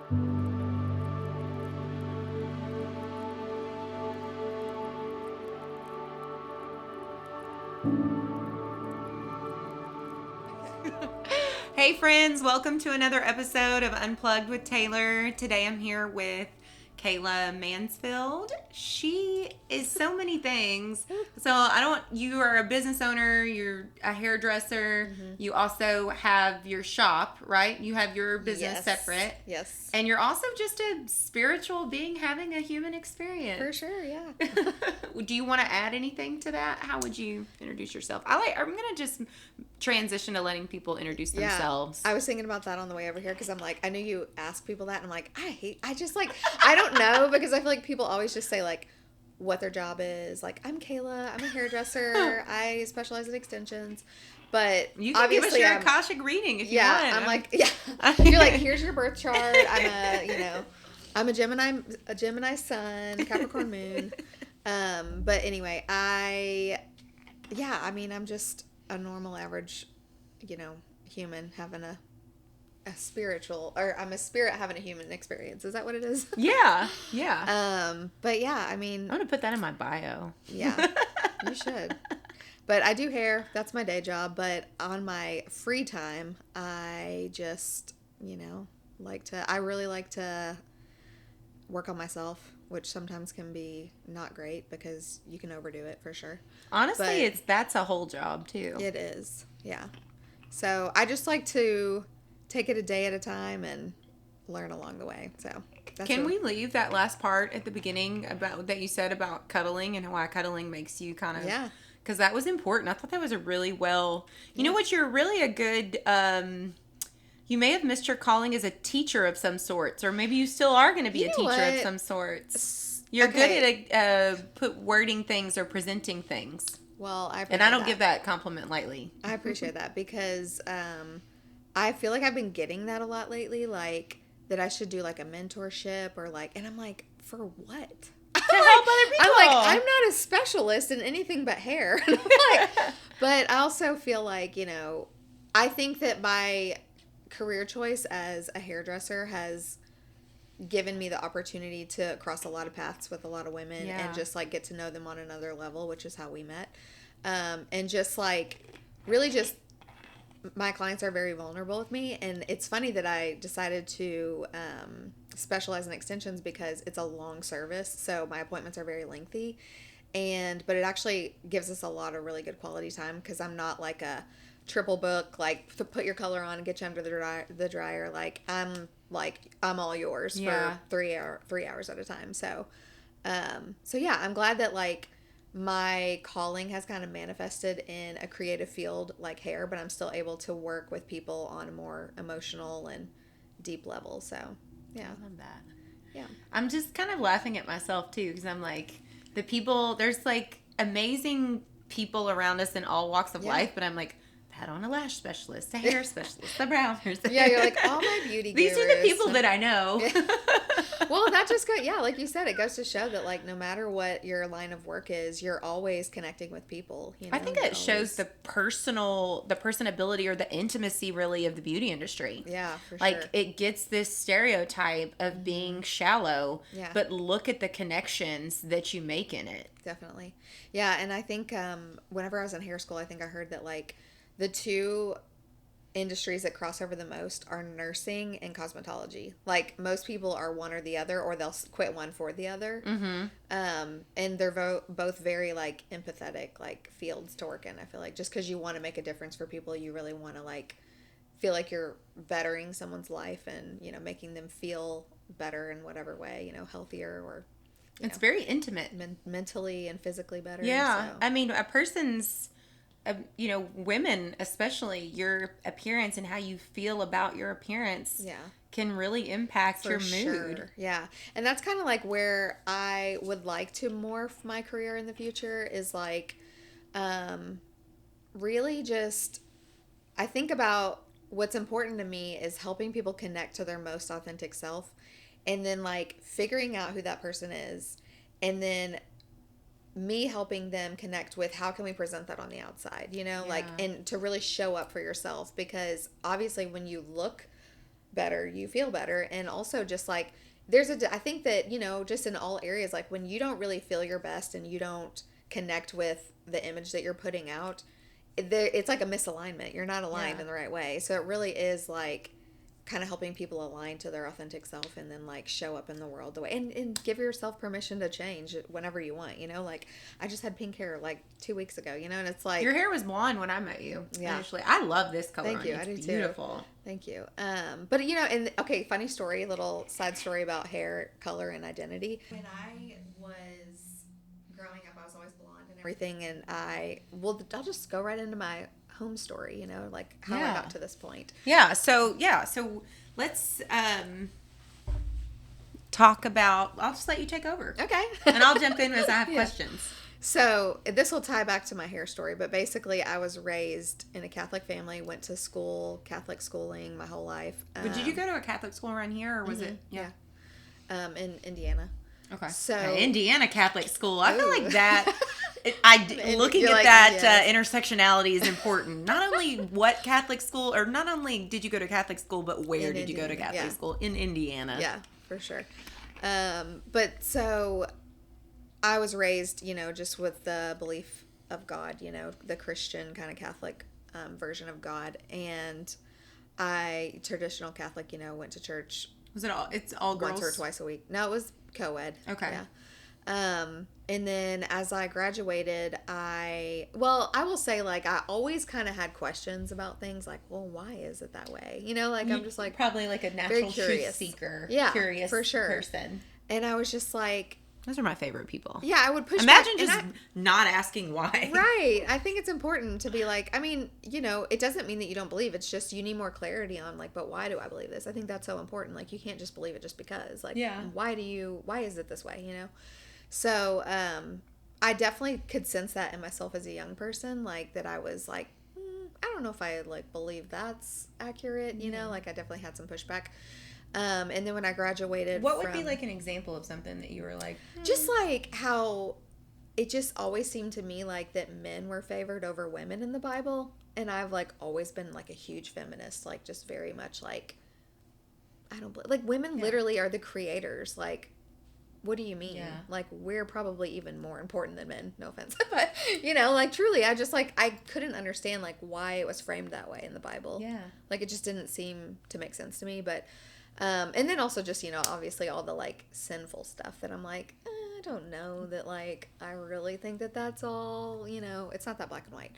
Hey friends, welcome to another episode of Unplugged with Taylor. Today I'm here with Kayla Mansfield. She is so many things. You are a business owner, you're a hairdresser, you also have your shop, right? You have your business separate. Yes. And you're also just a spiritual being having a human experience. For sure, yeah. Do you want to add anything to that? How would you introduce yourself? I'm going to just transition to letting people introduce themselves. I was thinking about that on the way over here because I'm like, I know you ask people that, and I'm like, I don't know, because I feel like people always just say like what their job is. Like, I'm Kayla, I'm a hairdresser, I specialize in extensions. But you can give us your Akashic reading if you want. I'm like, you're like, here's your birth chart. I'm a Gemini sun, Capricorn moon. But anyway, I'm just a normal, average, human having a spiritual, or I'm a spirit having a human experience. Is that what it is? Yeah. But yeah, I mean, I'm gonna put that in my bio. Yeah, you should. But I do hair. That's my day job. But on my free time, I just, I really like to work on myself, which sometimes can be not great because you can overdo it for sure. Honestly, that's a whole job too. It is. Yeah. So I just like to take it a day at a time and learn along the way. So can we leave that last part at the beginning about that you said about cuddling and why cuddling makes you kind of... Yeah. Because that was important. I thought that was a really well... You know what? You're really a good... you may have missed your calling as a teacher of some sorts, or maybe you still are going to be a teacher of some sorts. You're good at wording things or presenting things. Well, I appreciate and I don't give that compliment lightly. I appreciate that because I feel like I've been getting that a lot lately, like that I should do like a mentorship or like, and I'm like, for what? To help other people. I'm like, I'm not a specialist in anything but hair. But I also feel like, I think that my career choice as a hairdresser has given me the opportunity to cross a lot of paths with a lot of women and just like get to know them on another level, which is how we met. And just like really just my clients are very vulnerable with me, and it's funny that I decided to specialize in extensions because it's a long service, so my appointments are very lengthy, but it actually gives us a lot of really good quality time because I'm not like a triple book, like to put your color on and get you under the dryer. Like I'm all yours for 3 hours at a time. So yeah, I'm glad that like my calling has kind of manifested in a creative field like hair, but I'm still able to work with people on a more emotional and deep level. So yeah, I love that. Yeah, I'm just kind of laughing at myself too because I'm like, there's like amazing people around us in all walks of life, but I'm like, had on a lash specialist, a hair specialist, a brow person. Yeah, you're like, all my beauty These gurus. are the people that I know. Yeah. Well, that just goes, like you said, it goes to show that like no matter what your line of work is, you're always connecting with people. I think it shows the personability or the intimacy really of the beauty industry. Yeah, for sure. Like it gets this stereotype of being shallow, but look at the connections that you make in it. Definitely. Yeah, and I think whenever I was in hair school, I think I heard that like the two industries that cross over the most are nursing and cosmetology. Like most people are one or the other, or they'll quit one for the other. Mm-hmm. And they're both very like empathetic like fields to work in. I feel like just because you want to make a difference for people, you really want to like feel like you're bettering someone's life and making them feel better in whatever way, healthier or it's very intimate, mentally and physically better. Yeah, so. I mean a person's. Women, especially your appearance and how you feel about your appearance can really impact your mood. Yeah. And that's kind of like where I would like to morph my career in the future is like, really just, I think about what's important to me is helping people connect to their most authentic self and then like figuring out who that person is and then me helping them connect with how can we present that on the outside, like, and to really show up for yourself because obviously when you look better, you feel better. And also just like, I think that, just in all areas, like when you don't really feel your best and you don't connect with the image that you're putting out, it's like a misalignment. You're not aligned in the right way. So it really is like kind of helping people align to their authentic self and then like show up in the world the way and give yourself permission to change whenever you want, like I just had pink hair like 2 weeks ago, and it's like your hair was blonde when I met you. Yeah, initially. I love this color. Thank you. I do too. Beautiful. Thank you. But and okay, funny story, little side story about hair color and identity. When I was growing up, I was always blonde and everything, and I'll just go right into my home story, like how I got to this point. So let's talk about, I'll just let you take over. Okay. And I'll jump in as I have questions. So this will tie back to my hair story, but basically I was raised in a Catholic family, went to school, Catholic schooling my whole life. But did you go to a Catholic school around here, or was it? Yeah. In Indiana. Okay. So Indiana Catholic school. I feel like that. Looking at that intersectionality is important. Not only what Catholic school, or not only did you go to Catholic school, but where did you go to Catholic school in Indiana? Yeah, for sure. But so I was raised, just with the belief of God, the Christian kind of Catholic version of God, and traditional Catholic, went to church. Was it all? It's all girls? Once or twice a week. No, it was co-ed. Okay. Yeah. And then as I graduated, I will say, like, I always kind of had questions about things like, well, why is it that way? I'm just like, probably like a natural truth seeker. Yeah, curious for sure. person. And I was just like, those are my favorite people. Yeah, I would push Imagine back, just not asking why. Right. I think it's important to be like, I mean, it doesn't mean that you don't believe. It's just you need more clarity on, like, but why do I believe this? I think that's so important. Like, you can't just believe it just because. Like, why is it this way, So, I definitely could sense that in myself as a young person, like, that I was like, I don't know if I, like, believe that's accurate, like, I definitely had some pushback. And then when I graduated, what would be like an example of something that you were like, just like how it just always seemed to me like that men were favored over women in the Bible, and I've like always been like a huge feminist, like just very much like I don't believe, like women literally are the creators. Like, what do you mean? Yeah. Like, we're probably even more important than men. No offense, but like truly, I just like I couldn't understand like why it was framed that way in the Bible. Yeah, like it just didn't seem to make sense to me, but. And then also just, obviously all the, like, sinful stuff that I'm like, I don't know that, like, I really think that that's all, it's not that black and white.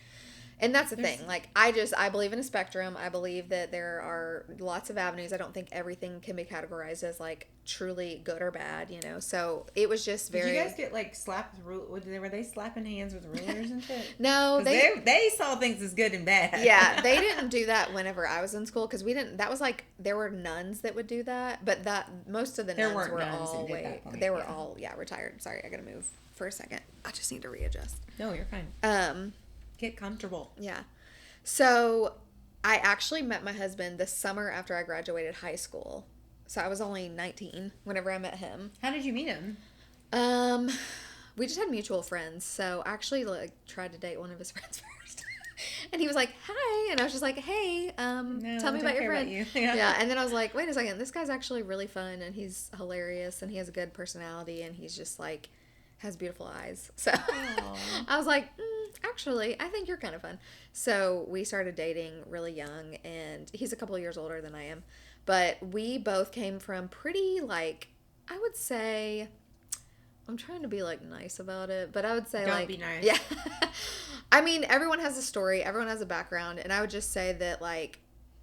And that's the thing. Like, I believe in a spectrum. I believe that there are lots of avenues. I don't think everything can be categorized as, like, truly good or bad, So it was just very... Did you guys get, like, slapped with rulers? Were they slapping hands with rulers and shit? No, they saw things as good and bad. Yeah, they didn't do that whenever I was in school, because we didn't... That was, like, there were nuns that would do that, but most of the nuns were all... They were all, retired. Sorry, I gotta move for a second. I just need to readjust. No, you're fine. Get comfortable. Yeah. So I actually met my husband the summer after I graduated high school. So I was only 19 whenever I met him. How did you meet him? We just had mutual friends. So I actually like tried to date one of his friends first. And he was like, hi. And I was just like, hey, tell me about your friend. Yeah. And then I was like, wait a second. This guy's actually really fun, and he's hilarious, and he has a good personality, and he's just like has beautiful eyes. So I was like, actually, I think you're kind of fun. So we started dating really young, and he's a couple of years older than I am. But we both came from pretty, like, I would say, I'm trying to be, like, nice about it, but I would say, Don't be nice. Yeah. I mean, everyone has a story, everyone has a background, and I would just say that, like,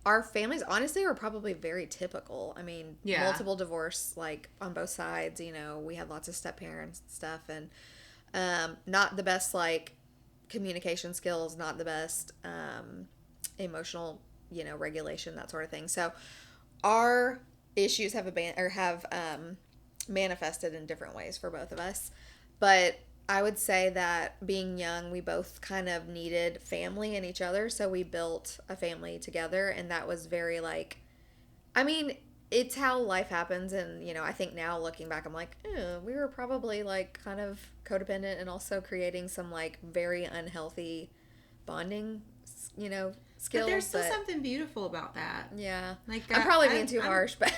our families, honestly, were probably very typical. I mean, multiple divorce, like, on both sides, we had lots of step-parents and stuff, and not the best, like, communication skills, not the best emotional, regulation, that sort of thing. So our issues have manifested in different ways for both of us. But I would say that being young, we both kind of needed family in each other. So we built a family together, and that was very like, I mean, it's how life happens. And, I think now looking back, I'm like, we were probably like kind of codependent and also creating some like very unhealthy bonding, skills. But there's still something beautiful about that. Yeah. Like I'm probably being too harsh, but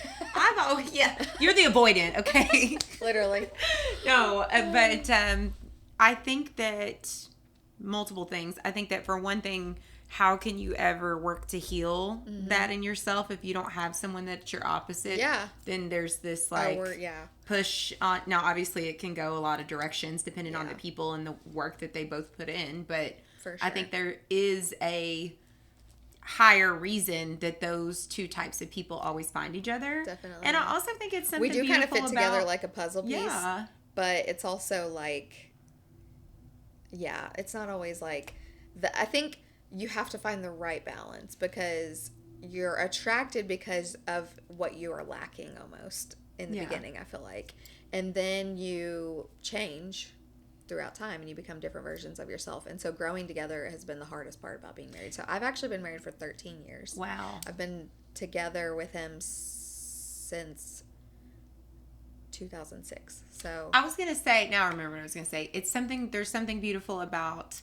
you're the avoidant, okay? Literally. No, but I think that multiple things. I think that for one thing, how can you ever work to heal that in yourself if you don't have someone that's your opposite? Yeah. Then there's this push on. Now, obviously, it can go a lot of directions depending on the people and the work that they both put in. But for sure. I think there is a higher reason that those two types of people always find each other. Definitely. And I also think it's something we do kind of fit together like a puzzle piece. Yeah. But it's also like, it's not always like I think you have to find the right balance because you're attracted because of what you are lacking almost in the beginning, I feel like. And then you change throughout time and you become different versions of yourself. And so growing together has been the hardest part about being married. So I've actually been married for 13 years. Wow. I've been together with him since 2006. So I was going to say, now I remember what I was going to say. There's something beautiful about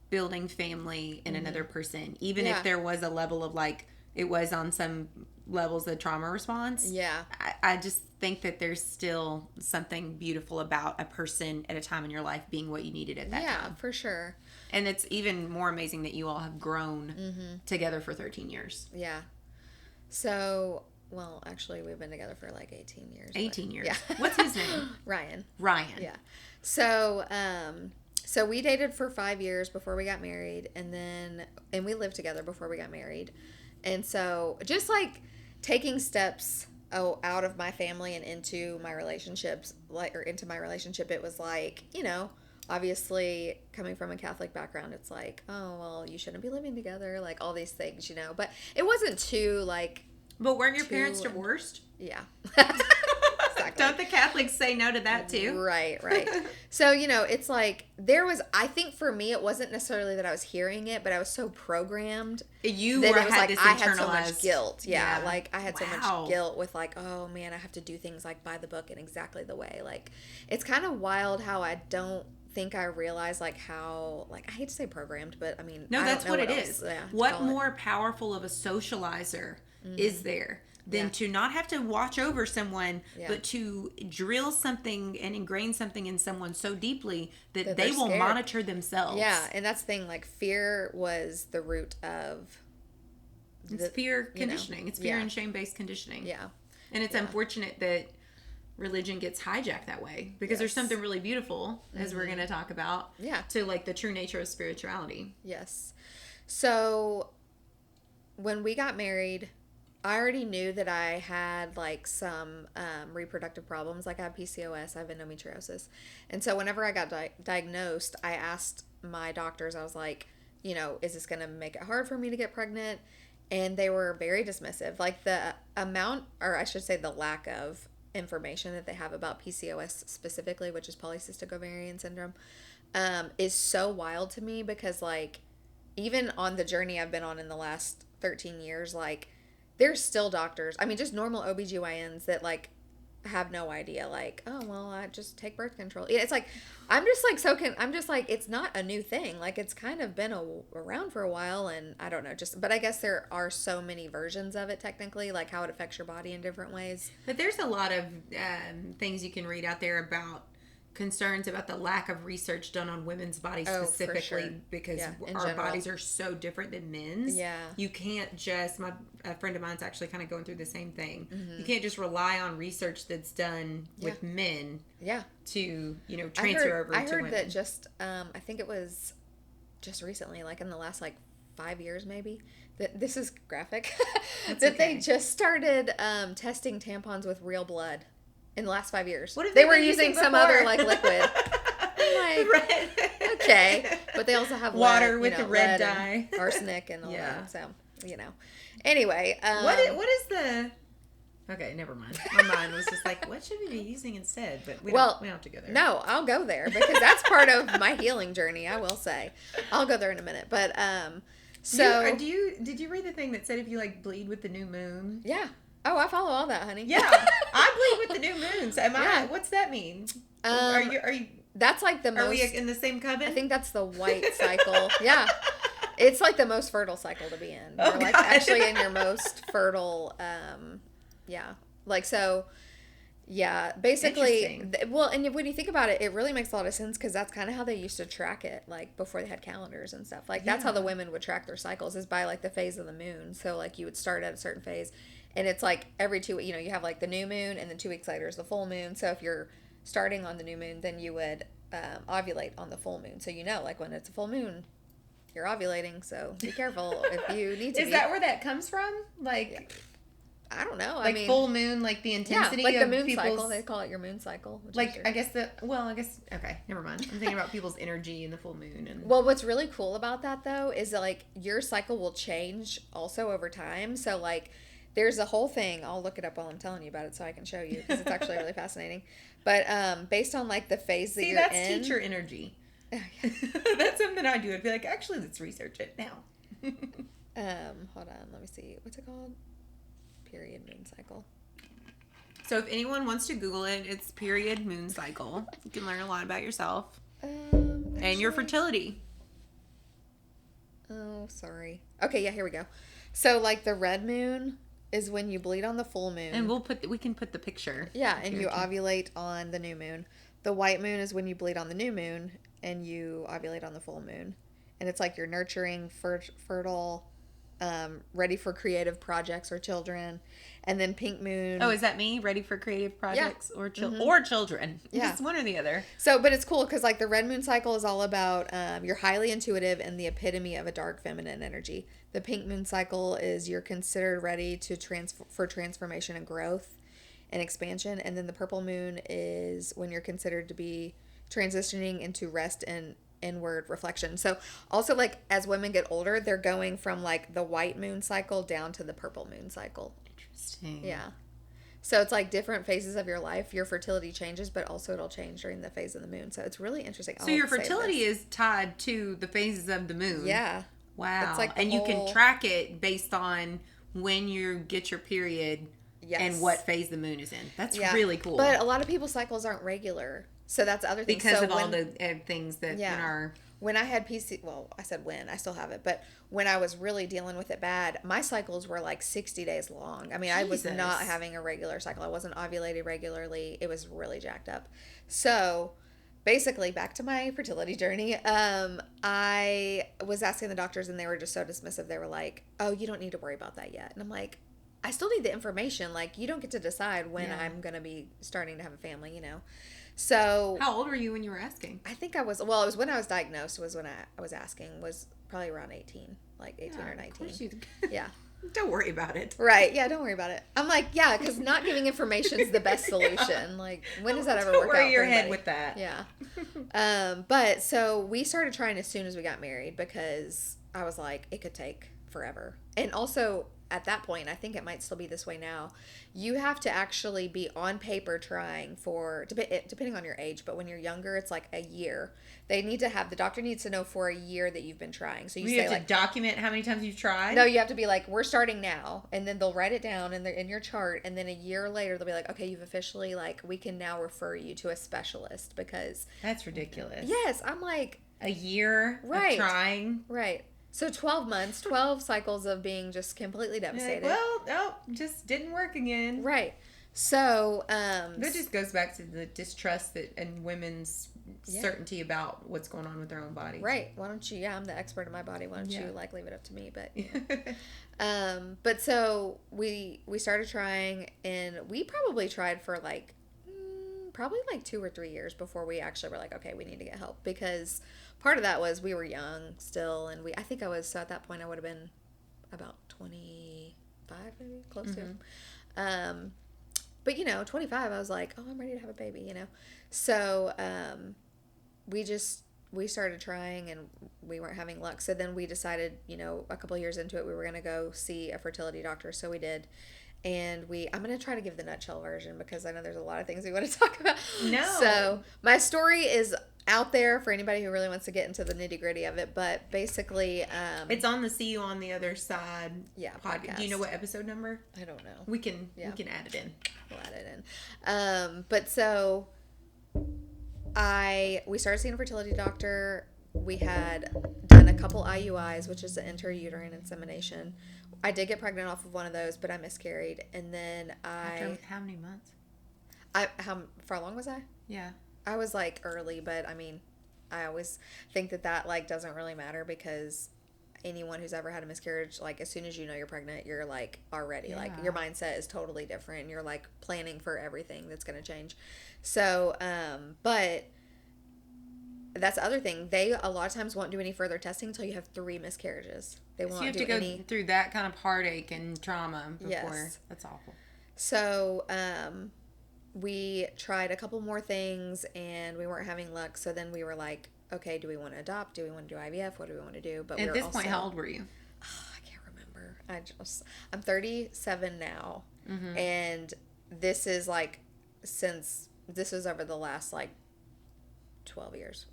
building family in another person, even if there was a level of like, it was on some levels of trauma response. Yeah. I just think that there's still something beautiful about a person at a time in your life being what you needed at that time. Yeah, for sure. And it's even more amazing that you all have grown together for 13 years. Yeah. So, well, actually, we've been together for like 18 years. 18 years. Yeah. What's his name? Ryan. Yeah. So we dated for 5 years before we got married, and we lived together before we got married. And so just like taking steps out of my family and into my relationships, into my relationship, it was like, obviously coming from a Catholic background, it's like, oh, well, you shouldn't be living together, like all these things, but it wasn't too like. But weren't your parents divorced? Yeah. Exactly. Don't the Catholics say no to that too? Right. So, it's like I think for me, it wasn't necessarily that I was hearing it, but I was so programmed. I had so much guilt. Yeah. Like I had so much guilt with like, oh man, I have to do things like by the book and exactly the way. Like it's kind of wild how I don't think I realize like how, like I hate to say programmed, but I mean, no, that's what it is. Yeah, what more powerful of a socializer is there than to not have to watch over someone, but to drill something and ingrain something in someone so deeply that they will monitor themselves. Yeah, and that's the thing. Like fear was the root of. It's fear conditioning. It's fear and shame-based conditioning. Yeah, and it's unfortunate that religion gets hijacked that way because there's something really beautiful, as we're going to talk about. Yeah, to like the true nature of spirituality. Yes. So when we got married, I already knew that I had like some reproductive problems. Like I have PCOS, I have endometriosis. And so whenever I got diagnosed, I asked my doctors, I was like, is this going to make it hard for me to get pregnant? And they were very dismissive. Like the amount, or I should say the lack of information that they have about PCOS specifically, which is polycystic ovarian syndrome, is so wild to me because like even on the journey I've been on in the last 13 years, like there's still doctors, I mean, just normal OBGYNs that, like, have no idea, like, oh, well, I just take birth control. It's like, I'm just like, it's not a new thing. Like, it's kind of been around for a while, and I don't know, but I guess there are so many versions of it, technically, like how it affects your body in different ways. But there's a lot of things you can read out there about concerns about the lack of research done on women's bodies specifically because our bodies are so different than men's. Yeah. You can't just, a friend of mine's actually kind of going through the same thing. You can't just rely on research that's done with men to, transfer over to women. I heard that just, I think it was just recently, like in the last like 5 years maybe, that this is graphic, that they just started testing tampons with real blood. In the last 5 years. What if they were using some other like liquid? I'm like, okay. But they also have water lead, with the red dye, arsenic, and all that. So, Anyway, what is the? Okay, never mind. My mind was just like, what should we be using instead? But we don't have to go there. No, I'll go there because that's part of my healing journey. I will say, I'll go there in a minute. But so did you read the thing that said if you like bleed with the new moon? Yeah. Oh, I follow all that, honey. Yeah, I bleed with the new moons. What's that mean? Are you? That's like the most. Are we in the same coven? I think that's the white cycle. Yeah. It's like the most fertile cycle to be in. Oh, You're like God. actually in your most fertile, yeah. Like, so, yeah, basically, Interesting. well, and when you think about it, it really makes a lot of sense because that's kind of how they used to track it, like before they had calendars and stuff. Like, that's how the Yeah. women would track their cycles is by like the phase of the moon. So, like, you would start at a certain phase, and it's like every you have like the new moon, and then 2 weeks later is the full moon. So, if you're starting on the new moon, then you would ovulate on the full moon. So, like when it's a full moon, you're ovulating. So, be careful if you need to. Is that where that comes from? Like, I don't know. like I mean, full moon, like the intensity like of the moon people's cycle. They call it your moon cycle. like I guess okay, never mind. I'm thinking about people's energy in the full moon and Well, what's really cool about that though is that like your cycle will change also over time. So like there's a whole thing. I'll look it up while I'm telling you about it so I can show you because it's actually really fascinating. But based on like the phase that you're that's in, teacher energy. That's something I do. I'd be like, actually, let's research it now. hold on, let me see. What's it called? Period moon cycle. So if anyone wants to Google it, it's period moon cycle. You can learn a lot about yourself and your fertility. Oh, sorry. Okay, yeah, here we go. So like the red moon is when you bleed on the full moon. And we can put the picture. Yeah, and you ovulate on the new moon. The white moon is when you bleed on the new moon and you ovulate on the full moon. And it's like you're nurturing, fertile, ready for creative projects or children. And then pink moon. Oh, is that me? Ready for creative projects or children? Yeah. Just one or the other. So, but it's cool because like the red moon cycle is all about you're highly intuitive and the epitome of a dark feminine energy. The pink moon cycle is you're considered ready to for transformation and growth and expansion. And then the purple moon is when you're considered to be transitioning into rest and inward reflection. So also like as women get older, they're going from like the white moon cycle down to the purple moon cycle. Interesting. Yeah. So it's like different phases of your life. Your fertility changes, but also it'll change during the phase of the moon. So it's really interesting. So your fertility is tied to the phases of the moon. Yeah. Wow. It's like and you can track it based on when you get your period and what phase the moon is in. That's really cool. But a lot of people's cycles aren't regular. So that's the other thing. Because of all the things that in our... When I had I said when, I still have it, but when I was really dealing with it bad, my cycles were like 60 days long. I mean, I was not having a regular cycle. I wasn't ovulating regularly. It was really jacked up. So basically, back to my fertility journey, I was asking the doctors and they were just so dismissive. They were like, oh, you don't need to worry about that yet. And I'm like, I still need the information. Like, you don't get to decide when I'm going to be starting to have a family, So how old were you when you were asking? I think it was when I was diagnosed was when I was asking, was probably around 18, like 18 or 19. Yeah. Don't worry about it. Right. Yeah, don't worry about it. I'm like, yeah, because not giving information is the best solution. Like, when does that ever work out? Don't worry your head with that. Yeah. But so we started trying as soon as we got married because I was like, it could take forever. And also, at that point, I think it might still be this way now, you have to actually be on paper trying for, depending on your age, but when you're younger, it's like a year. The doctor needs to know for a year that you've been trying. So you say have to document how many times you've tried? No, you have to be like, we're starting now. And then they'll write it down in your chart. And then a year later, they'll be like, okay, you've officially, like, we can now refer you to a specialist because. That's ridiculous. Yes. I'm like. A year of trying. Right. So 12 months, 12 cycles of being just completely devastated. Like, well, no, just didn't work again. Right. So, that just goes back to the distrust and women's certainty about what's going on with their own body. Right. Why don't you, I'm the expert in my body. Why don't you leave it up to me? But, but so we started trying and we probably tried for probably 2 or 3 years before we actually were like, okay, we need to get help because part of that was we were young still. And I think so at that point I would have been about 25, maybe close to. But 25, I was like, oh, I'm ready to have a baby, So, we started trying and we weren't having luck. So then we decided, a couple of years into it, we were going to go see a fertility doctor. So we did. And I'm going to try to give the nutshell version because I know there's a lot of things we want to talk about. No. So my story is out there for anybody who really wants to get into the nitty gritty of it. But basically, it's on the See You on the Other Side podcast. Do you know what episode number? I don't know. We can add it in. We'll add it in. But so we started seeing a fertility doctor. we had done a couple IUIs, which is the intrauterine insemination. I did get pregnant off of one of those, but I miscarried. And then After how many months? For how long was I? Yeah. I was like early, but I mean, I always think that like doesn't really matter because anyone who's ever had a miscarriage, like as soon as you know you're pregnant, you're like already like your mindset is totally different. And you're like planning for everything that's going to change. So, but that's the other thing. They a lot of times won't do any further testing until you have 3 miscarriages. They won't. So you have to go through that kind of heartache and trauma before. Yes. That's awful. So, we tried a couple more things and we weren't having luck. So then we were like, okay, do we want to adopt? Do we want to do IVF? What do we want to do? But at this point, how old were you? I can't remember. I'm 37 now. Mm-hmm. And this is like, this was over the last like 12 years,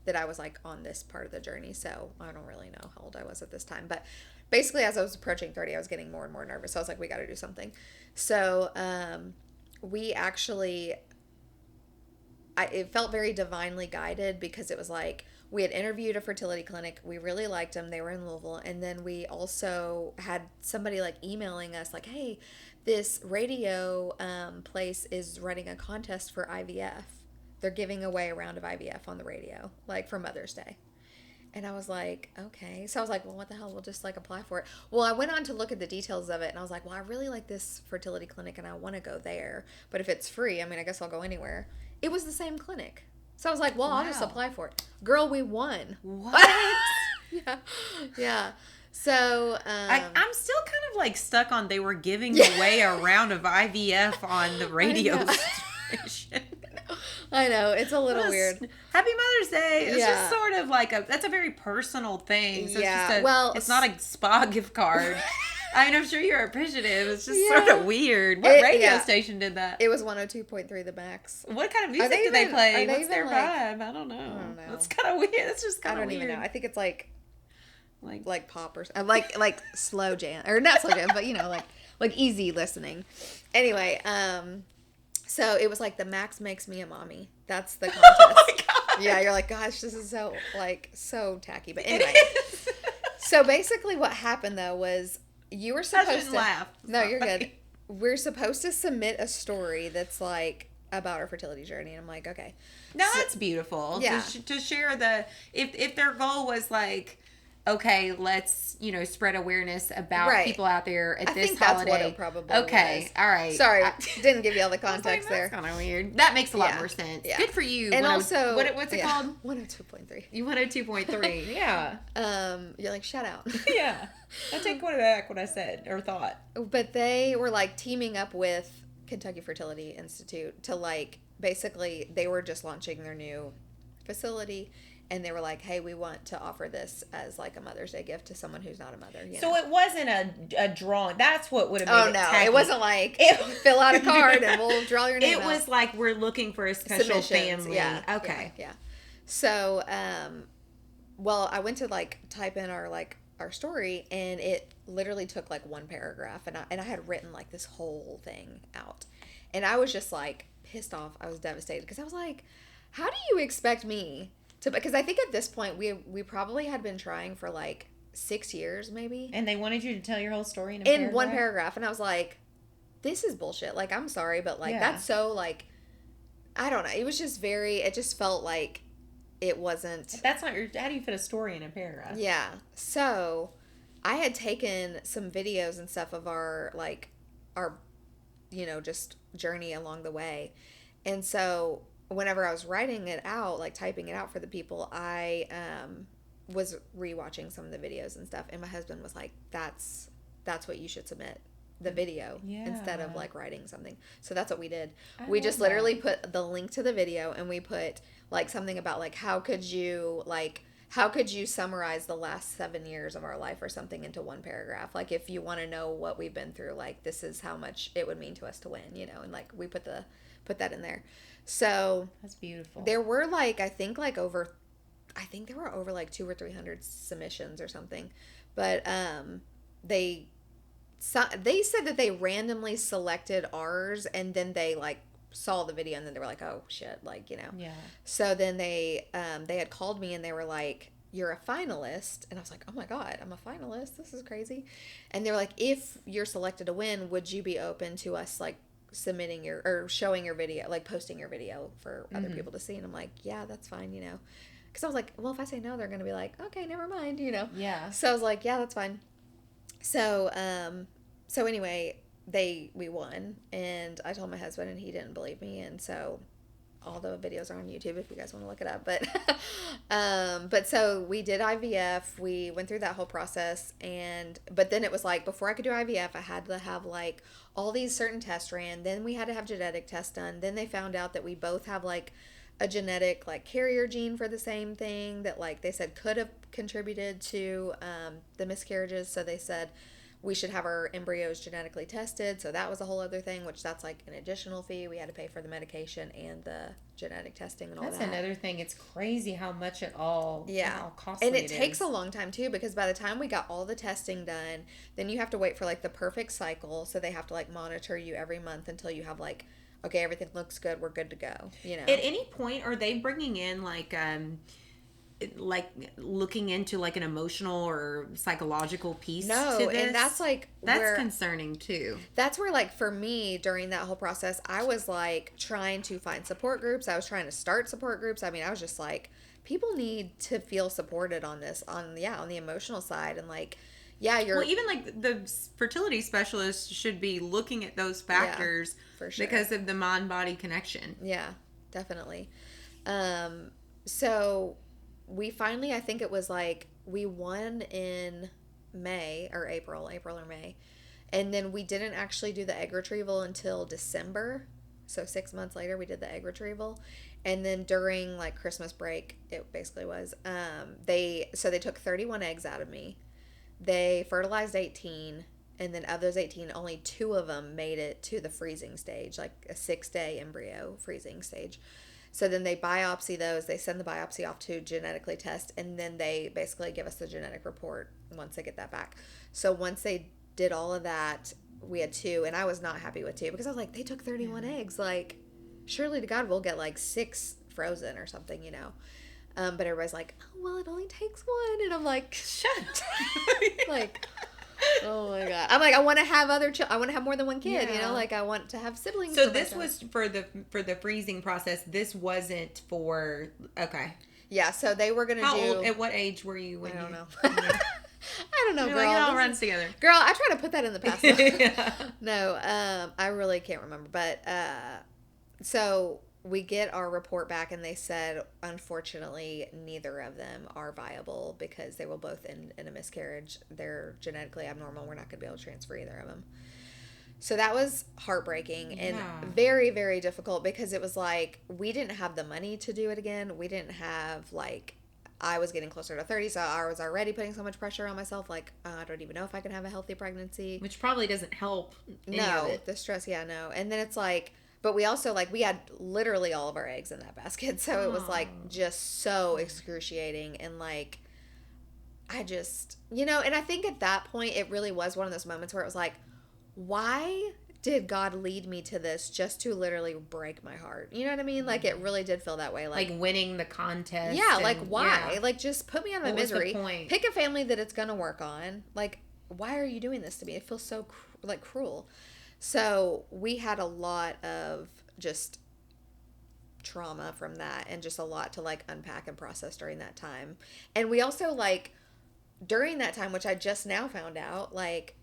that I was like on this part of the journey. So I don't really know how old I was at this time. But basically, as I was approaching 30, I was getting more and more nervous. So I was like, we got to do something. So, we actually, it felt very divinely guided because it was like we had interviewed a fertility clinic. We really liked them. They were in Louisville. And then we also had somebody like emailing us like, hey, this radio place is running a contest for IVF. They're giving away a round of IVF on the radio, like for Mother's Day. And I was like, okay. So I was like, well, what the hell? We'll just like apply for it. Well, I went on to look at the details of it and I was like, well, I really like this fertility clinic and I want to go there. But if it's free, I mean, I guess I'll go anywhere. It was the same clinic. So I was like, well, wow. I'll just apply for it. Girl, we won. What? Yeah. Yeah. So I'm still kind of like stuck on they were giving away a round of IVF on the radio station. I know. It's a little weird. Happy Mother's Day. It's just sort of like that's a very personal thing. So it's not a spa gift card. I mean, I'm sure you're appreciative. It's just sort of weird. What radio station did that? It was 102.3 The Max. What kind of music do they play? What's their vibe? I don't know. That's kind of weird. That's just kind of weird. I don't even know. I think it's like pop or like slow jam or not slow jam, but like easy listening. Anyway, so it was like the Max Makes Me a Mommy. That's the contest. Oh my God. Yeah, you're like, gosh, this is so tacky. But anyway, so basically what happened though was you were supposed to laugh. No, you're good. We're supposed to submit a story that's like about our fertility journey, and I'm like, okay. No, that's beautiful. Yeah. To share if their goal was like, okay, let's, spread awareness about people out there at this holiday. That's what it probably was. All right. Sorry, didn't give you all the context there. That's kind of weird. That makes a lot more sense. Yeah. Good for you. And also, what's it called? 102.3. 102.3. Yeah. You're like, shout out. Yeah. I take back what I said or thought. But they were like teaming up with Kentucky Fertility Institute to like, basically they were just launching their new facility. And they were like, hey, we want to offer this as like a Mother's Day gift to someone who's not a mother. So it wasn't a drawing. That's what would have made it tacky. It wasn't like, fill out a card and we'll draw your name out. It was like, we're looking for a special family. Yeah. Okay. Yeah. So, well, I went to like type in our story and it literally took like one paragraph and I had written like this whole thing out. And I was just like pissed off. I was devastated because I was like, how do you expect me because I think at this point we probably had been trying for like 6 years maybe. And they wanted you to tell your whole story in one paragraph. And I was like, this is bullshit. Like, I'm sorry, but like that's so like, I don't know. It was just it just felt like it wasn't. That's not how do you fit a story in a paragraph? Yeah. So I had taken some videos and stuff of our just journey along the way. And so whenever I was writing it out, like typing it out for the people, I was rewatching some of the videos and stuff, and my husband was like, that's what you should submit, the video, instead of like writing something. So that's what we did. We just literally put the link to the video, and we put like something about like how could you summarize the last 7 years of our life or something into one paragraph? Like, if you want to know what we've been through, like this is how much it would mean to us to win, and like we put that in there. So that's beautiful. There were like, I think there were over like 200 or 300 submissions or something, but they said that they randomly selected ours and then they like saw the video and then they were like, oh shit, like, you know. Yeah. So then they had called me and they were like, you're a finalist. And I was like, oh my God, I'm a finalist. This is crazy. And they were like, if you're selected to win, would you be open to us like submitting your, or showing your video, like posting your video for other people to see? And I'm like, yeah, that's fine, you know. Because I was like, well, if I say no, they're going to be like, okay, never mind, you know. Yeah. So I was like, yeah, that's fine. So, so anyway, we won, and I told my husband, and he didn't believe me, and so all the videos are on YouTube if you guys want to look it up. But so we did IVF. We went through that whole process, but then it was like before I could do IVF, I had to have like all these certain tests ran. Then we had to have genetic tests done. Then they found out that we both have like a genetic like carrier gene for the same thing that like they said could have contributed to the miscarriages. So they said we should have our embryos genetically tested. So that was a whole other thing, which that's like an additional fee. We had to pay for the medication and the genetic testing and all That's that. another thing. It's crazy how much it all, how costly and it takes a long time too, because by the time we got all the testing done, then you have to wait for like the perfect cycle. So they have to like monitor you every month until you have like, okay, everything looks good, we're good to go, you know. At any point, are they bringing in like looking into like an emotional or psychological piece no, to this? And that's like that's concerning too. That's where like for me during that whole process, I was like trying to find support groups. I was trying to start support groups. I mean, I was just like, people need to feel supported on this, on the emotional side, and like, yeah, you're well, even like the fertility specialist should be looking at those factors, for sure, because of the mind-body connection. Yeah, definitely. So we finally, I think it was like we won in May or April or May. And then we didn't actually do the egg retrieval until December. So 6 months later, we did the egg retrieval. And then during like Christmas break, it basically was, they took 31 eggs out of me. They fertilized 18. And then of those 18, only 2 of them made it to the freezing stage, like a 6-day embryo freezing stage. So then they biopsy those. They send the biopsy off to genetically test, and then they basically give us the genetic report once they get that back. So once they did all of that, we had 2, and I was not happy with 2 because I was like, they took 31 eggs. Like, surely to God we'll get like 6 frozen or something, you know. But everybody's like, oh, well, it only takes 1. And I'm like, shut. Like, oh my God. I'm like, I want to have I want to have more than 1 kid, you know, like I want to have siblings. So this was for the freezing process. This wasn't for, okay. Yeah. So they were going to do. How old, at what age were you when I don't you? know. I don't know, girl. Like, it all runs together. Girl, I try to put that in the past. Yeah. No, I really can't remember. But, so we get our report back and they said, unfortunately, neither of them are viable because they were both in a miscarriage. They're genetically abnormal. We're not going to be able to transfer either of them. So that was heartbreaking and very, very difficult because it was like, we didn't have the money to do it again. We didn't have like, I was getting closer to 30, so I was already putting so much pressure on myself. Like, I don't even know if I can have a healthy pregnancy. Which probably doesn't help. No, the stress, no. And then it's like, but we also, like, we had literally all of our eggs in that basket. So it was, like, just so excruciating. And, like, I just, and I think at that point, it really was one of those moments where it was like, why did God lead me to this just to literally break my heart? You know what I mean? Like, it really did feel that way. Like winning the contest. Yeah, like, why? Yeah. Like, just put me out of my misery. What was the point? Pick a family that it's going to work on. Like, why are you doing this to me? It feels so, cruel. So we had a lot of just trauma from that and just a lot to like unpack and process during that time. And we also like during that time, which I just now found out, like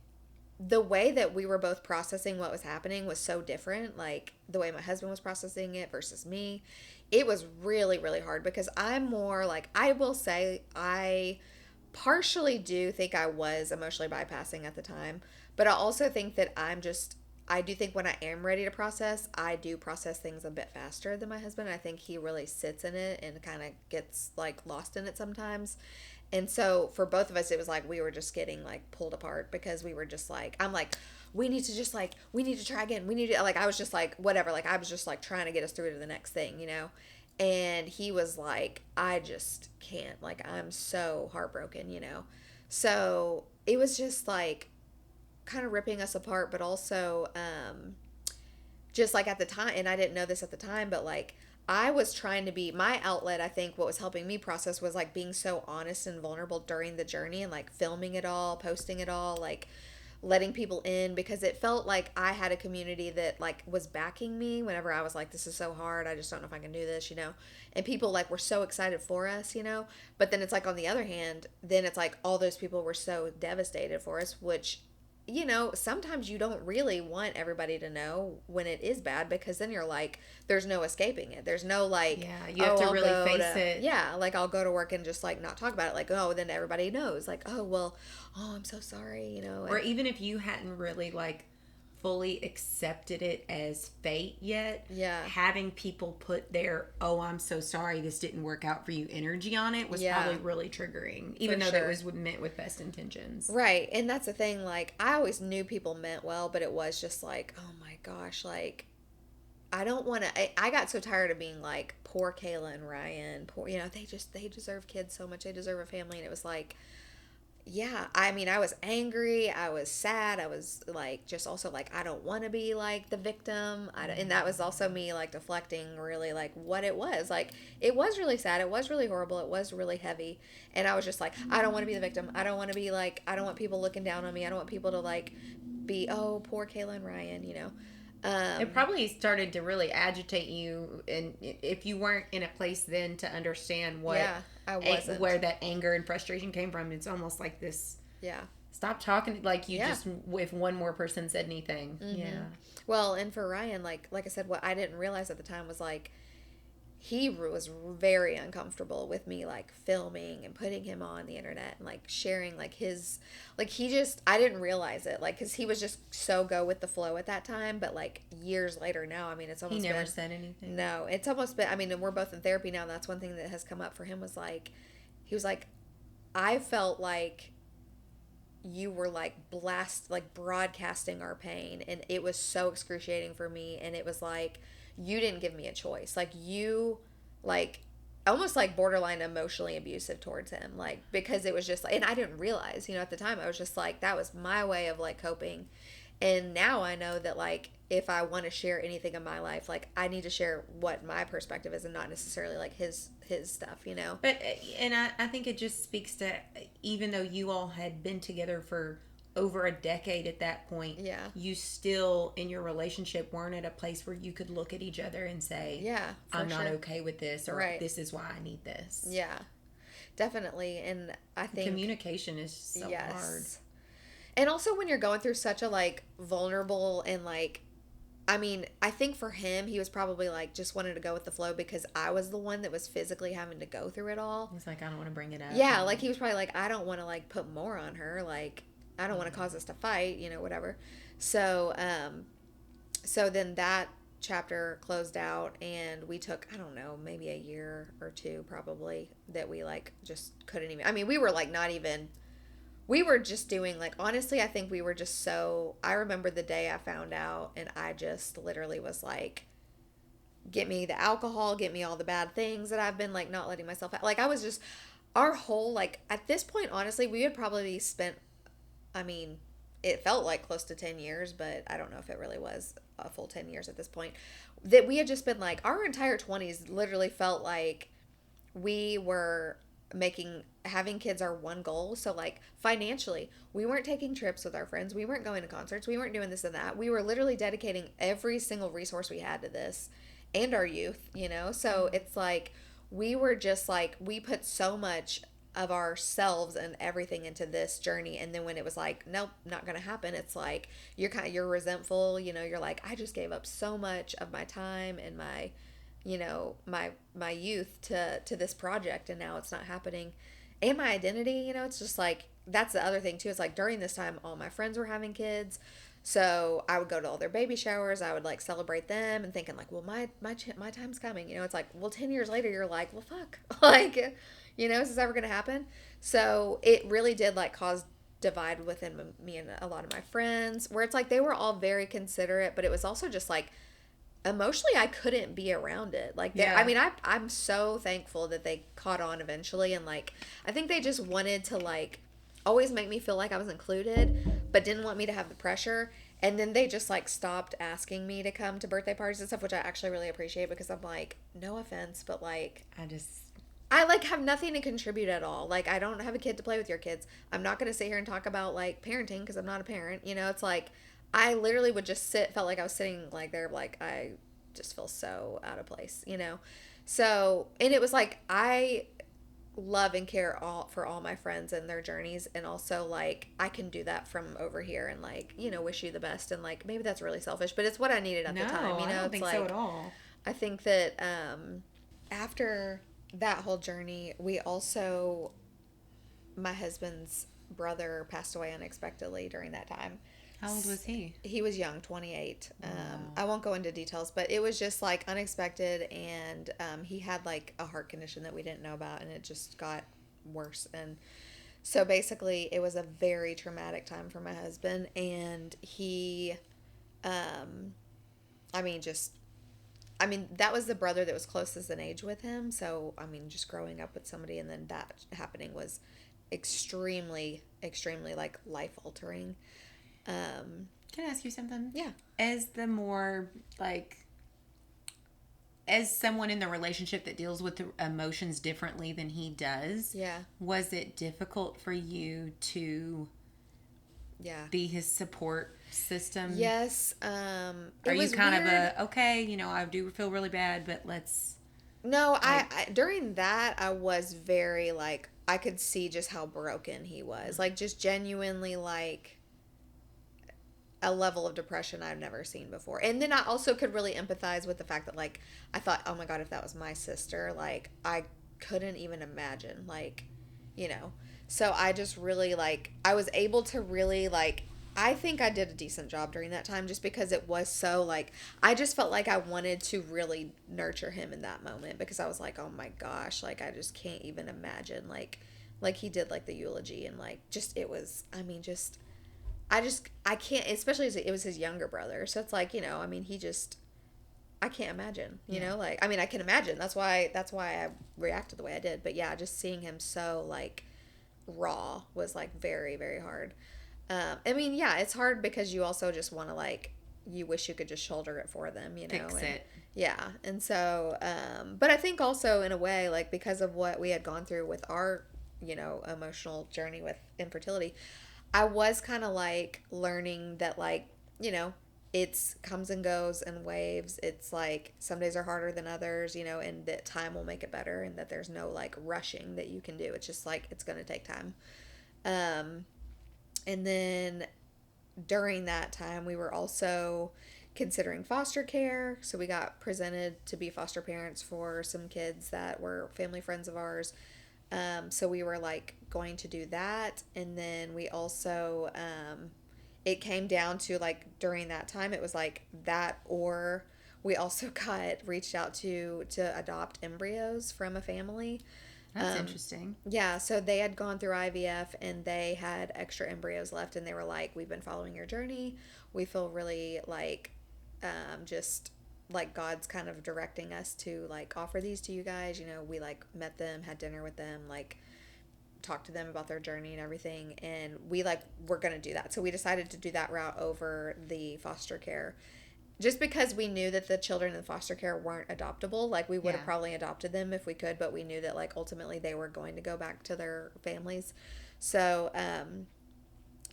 the way that we were both processing what was happening was so different. Like the way my husband was processing it versus me, it was really, really hard because I'm more like, I will say I partially do think I was emotionally bypassing at the time, but I also think that I do think when I am ready to process, I do process things a bit faster than my husband. I think he really sits in it and kind of gets like lost in it sometimes. And so for both of us, it was like we were just getting like pulled apart because we were just like, I'm like, we need to try again. I was just like, whatever. Like I was just like trying to get us through to the next thing, And he was like, I just can't. Like I'm so heartbroken, So it was just like, kind of ripping us apart, but also just like at the time, and I didn't know this at the time, but like I was trying to be my outlet. I think what was helping me process was like being so honest and vulnerable during the journey and like filming it all, posting it all, like letting people in, because it felt like I had a community that like was backing me whenever I was like, this is so hard, I just don't know if I can do this, you know. And people like were so excited for us, you know. But then it's like on the other hand, then it's like all those people were so devastated for us, which, you know, sometimes you don't really want everybody to know when it is bad, because then you're like, there's no escaping it. There's no like, Yeah, you have to I'll really go face to, it. yeah, like I'll go to work and just like not talk about it. Like, oh, then everybody knows. Like, oh, well, oh, I'm so sorry, you know. Or even if you hadn't really like fully accepted it as fate yet, Yeah. having people put their "oh, I'm so sorry this didn't work out for you" energy on it was Yeah. probably really triggering, even For though that sure. was meant with best intentions. Right. And that's the thing. Like, I always knew people meant well, but it was just like, oh my gosh, like, I don't want to. I got so tired of being like, poor Kayla and Ryan, poor, you know, they deserve kids so much. They deserve a family. And it was like, yeah, I mean, I was angry, I was sad, I was like, just also like, I don't want to be like the victim. And that was also me like deflecting really like what it was. Like, it was really sad, it was really horrible, it was really heavy. And I was just like, I don't want to be the victim. I don't want to be like, I don't want people looking down on me. I don't want people to like be, oh, poor Kayla and Ryan, you know. It probably started to really agitate you, and if you weren't in a place then to understand what, Yeah, I wasn't. where that anger and frustration came from, it's almost like this. Yeah. Stop talking, like you Yeah. just, if one more person said anything. Yeah. Well, and for Ryan, like I said, what I didn't realize at the time was like, he was very uncomfortable with me like filming and putting him on the internet and like sharing like his, like he just, I didn't realize it, like, because he was just so go with the flow at that time. But like years later now, I mean, it's He almost never been, said anything. no, it's almost been, I mean, and we're both in therapy now, and that's one thing that has come up for him was like, he was like, I felt like you were like broadcasting our pain, and it was so excruciating for me. And it was like, you didn't give me a choice. Like, you like almost like borderline emotionally abusive towards him, like, because it was just like, and I didn't realize, you know, at the time I was just like, that was my way of like coping. And now I know that like, if I want to share anything in my life, like, I need to share what my perspective is and not necessarily like his stuff, you know. But, and I think it just speaks to, even though you all had been together for over a decade at that point, Yeah. you still in your relationship weren't at a place where you could look at each other and say, Yeah, for I'm not sure. okay with this, or Right. this is why I need this. Yeah, definitely. And I think Communication is so hard. And also when you're going through such a like vulnerable and like, I mean, I think for him, he was probably like just wanted to go with the flow because I was the one that was physically having to go through it all. He's like, I don't want to bring it up. Yeah, like he was probably like, I don't want to like put more on her. Like, I don't want to cause us to fight, you know, whatever. So, so then that chapter closed out, and we took, I don't know, maybe a year or two probably that we like just couldn't even, I mean, we were like not even, we were just doing like, honestly, I think we were just so, I remember the day I found out, and I just literally was like, get me the alcohol, get me all the bad things that I've been like not letting myself out. Like, I was just, our whole, like, at this point, honestly, we had probably spent, I mean, it felt like close to 10 years, but I don't know if it really was a full 10 years at this point, that we had just been like, our entire 20s literally felt like we were having kids our one goal. So like financially, we weren't taking trips with our friends, we weren't going to concerts, we weren't doing this and that. We were literally dedicating every single resource we had to this and our youth, you know. So it's like we were just like, we put so much of ourselves and everything into this journey, and then when it was like, nope, not gonna happen, it's like you're resentful, you know. You're like, I just gave up so much of my time and my, you know, my youth to this project, and now it's not happening. And my identity, you know, it's just like, that's the other thing too. It's like during this time, all my friends were having kids, so I would go to all their baby showers, I would like celebrate them and thinking like, well, my time's coming, you know. It's like, well, 10 years later you're like, well, fuck, like, you know, is this ever gonna happen? So it really did like cause divide within me and a lot of my friends, where it's like they were all very considerate, but it was also just like emotionally I couldn't be around it. Like, yeah. I mean, I'm so thankful that they caught on eventually, and like I think they just wanted to like always make me feel like I was included, but didn't want me to have the pressure. And then they just like stopped asking me to come to birthday parties and stuff, which I actually really appreciate because I'm like, no offense, but like I just I like have nothing to contribute at all. Like I don't have a kid to play with your kids. I'm not going to sit here and talk about like parenting because I'm not a parent. You know, it's like I literally would just felt like I was sitting like there like I just feel so out of place, you know. So, and it was like I love and care all for all my friends and their journeys, and also like I can do that from over here and like, you know, wish you the best, and like maybe that's really selfish, but it's what I needed at no, the time, you I know. don't It's think like so at all. I think that after that whole journey, we also my husband's brother passed away unexpectedly during that time. How old was he? He was young, 28. Oh, wow. I won't go into details, but it was just like unexpected, and he had like a heart condition that we didn't know about, and it just got worse. And so basically, it was a very traumatic time for my husband, and he, um, I mean, just I mean, that was the brother that was closest in age with him. So, I mean, just growing up with somebody and then that happening was extremely, extremely like life altering. Can I ask you something? Yeah. As the more like, as someone in the relationship that deals with the emotions differently than he does, Yeah. was it difficult for you to Yeah. be his support system? Yes. Are you kind of a, okay, you know, I do feel really bad, but let's. No, Like, I during that I was very like I could see just how broken he was. Like just genuinely like a level of depression I've never seen before. And then I also could really empathize with the fact that like I thought, "Oh my god, if that was my sister, like I couldn't even imagine like, you know." So I just really like I was able to really like I think I did a decent job during that time just because it was so like I just felt like I wanted to really nurture him in that moment because I was like, "Oh my gosh, like I just can't even imagine like he did like the eulogy and like just it was I mean just I can't, especially as it was his younger brother. So it's like, you know, I mean, he just I can't imagine, you Yeah. know, like I mean, I can imagine. That's why I reacted the way I did. But yeah, just seeing him so like raw was like very very hard. I mean, yeah, it's hard because you also just want to like you wish you could just shoulder it for them, you know, fix and it. yeah, and so but I think also in a way like because of what we had gone through with our you know emotional journey with infertility, I was kind of like learning that like, you know, it's comes and goes in waves. It's like some days are harder than others, you know, and that time will make it better and that there's no like rushing that you can do. It's just like it's going to take time. Um and then during that time we were also considering foster care. So we got presented to be foster parents for some kids that were family friends of ours. So we were like going to do that. And then we also, it came down to like during that time, it was like that, or we also got reached out to adopt embryos from a family. That's interesting. Yeah, so they had gone through IVF and they had extra embryos left, and they were like, "We've been following your journey. We feel really like, just like God's kind of directing us to like offer these to you guys. You know, we like met them, had dinner with them, like talked to them about their journey and everything, and we like we're gonna do that. So we decided to do that route over the foster care just because we knew that the children in foster care weren't adoptable. Like we would have Yeah. probably adopted them if we could, but we knew that like ultimately they were going to go back to their families. So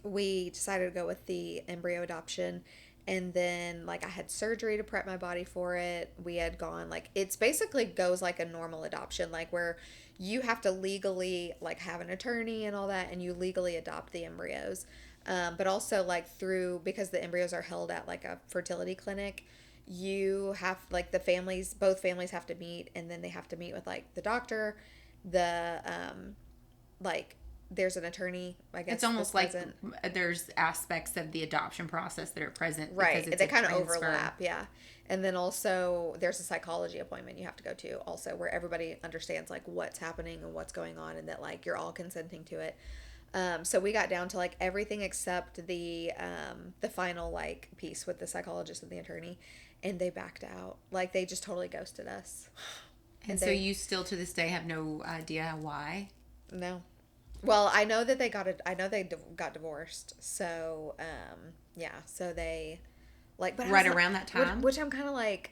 we decided to go with the embryo adoption. And then like I had surgery to prep my body for it. We had gone like it's basically goes like a normal adoption, like where you have to legally like have an attorney and all that, and you legally adopt the embryos. But also like through because the embryos are held at like a fertility clinic, you have like the families, both families have to meet, and then they have to meet with like the doctor, the like there's an attorney, I It's guess, that's almost like present. there's aspects of the adoption process that are present because Right. it's They a kind of transfer. overlap, yeah. And then also there's a psychology appointment you have to go to also where everybody understands like what's happening and what's going on and that like you're all consenting to it. So we got down to like everything except the final like piece with the psychologist and the attorney, and they backed out. Like they just totally ghosted us. And so you still to this day have no idea why? No. Well, I know that they got it. I know they got divorced. So, yeah. So they, like, but I was Right like, around that time. which I'm kind of like,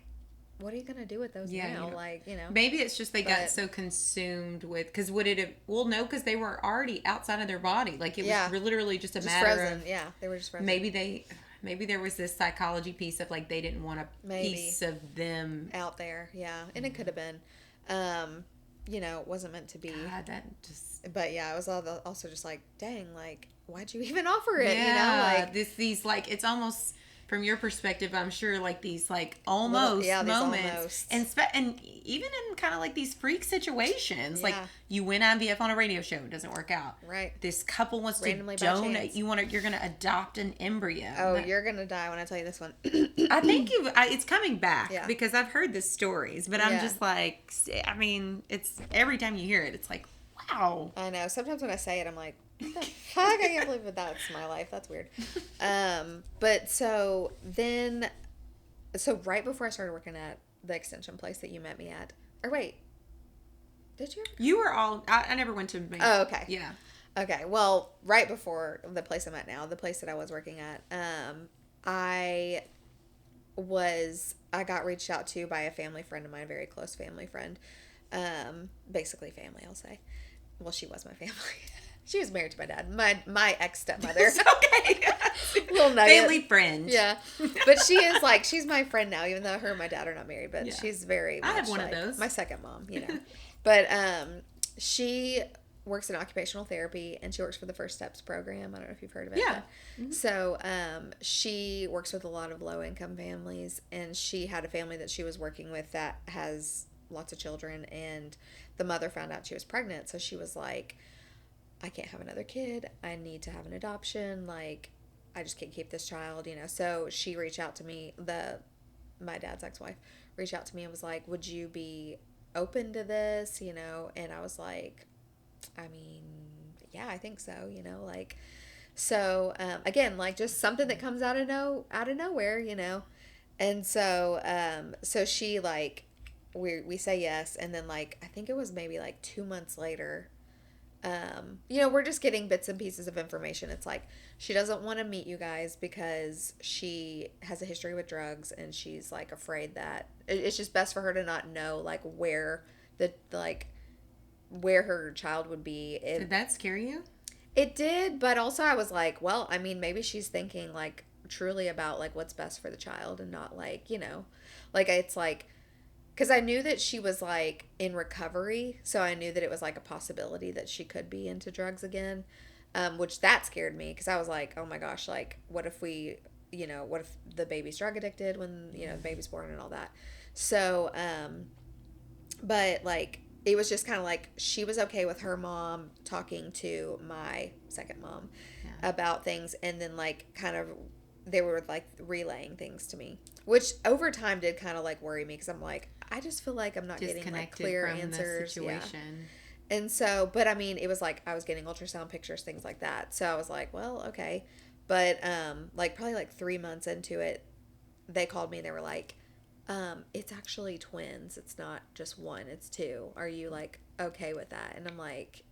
what are you gonna do with those Yeah, now? Like, maybe it's just they got But so consumed with, because would it have, well, no, because they were already outside of their body. Like it was yeah, literally just a just matter frozen. of Yeah, they were just frozen. maybe there was this psychology piece of like they didn't want a Maybe piece of them out there. Yeah, and it could have been. Um, it wasn't meant to be. God, that just But yeah, it was also just like, dang, like, why'd you even offer it? yeah, Like these like it's almost from your perspective, I'm sure like these like little, almost yeah, these moments almost. and even in kind of like these freak situations, like Yeah. you win IVF on a radio show, it doesn't work out. Right. This couple wants Randomly to by donate. chance. You're gonna adopt an embryo. Oh, you're gonna die when I tell you this one. I think it's coming back Yeah. because I've heard the stories, but I'm Yeah. just like, I mean, it's every time you hear it, it's like, wow. I know. Sometimes when I say it, I'm like, what the fuck? I can't believe that that's my life. That's weird. But so then, so right before I started working at the extension place that you met me at, or wait, did you? You were all. I never went to. Oh, okay. Yeah. Okay. Well, right before the place I'm at now, the place that I was working at, I got reached out to by a family friend of mine, a very close family friend. Basically family, I'll say. Well, she was my family. She was married to my dad, my ex stepmother. Okay. Little nugget. Family friend. Yeah, but she is like, she's my friend now, even though her and my dad are not married. But Yeah. she's very much I have one like of those. my second mom, But she works in occupational therapy and she works for the First Steps program. I don't know if you've heard of it. Yeah. Mm-hmm. So she works with a lot of low income families, and she had a family that she was working with that has lots of children, and the mother found out she was pregnant, so she was like, I can't have another kid. I need to have an adoption. Like, I just can't keep this child, So she reached out to me, my dad's ex-wife reached out to me and was like, would you be open to this, And I was like, I mean, yeah, I think so, like, so, again, like just something that comes out of nowhere, And so she like, we say yes. And then like, I think it was maybe like 2 months later, we're just getting bits and pieces of information. It's like she doesn't want to meet you guys because she has a history with drugs, and she's like afraid that it's just best for her to not know like where her child would be. Did that scare you? It did, but also I was like, well, I mean, maybe she's thinking like truly about like what's best for the child, and not like, like it's like, because I knew that she was like in recovery, so I knew that it was like a possibility that she could be into drugs again, which that scared me, because I was like, oh my gosh, like what if what if the baby's drug addicted when the baby's born and all that. So, but like it was just kind of like she was okay with her mom talking to my second mom about things, and then like kind of they were like relaying things to me, which over time did kind of like worry me, because I'm like, I just feel like I'm not getting like clear answers. Yeah. And so, but I mean, it was like I was getting ultrasound pictures, things like that. So I was like, well, okay. But like probably like 3 months into it, they called me and they were like, it's actually twins. It's not just one, it's two. Are you like okay with that? And I'm like,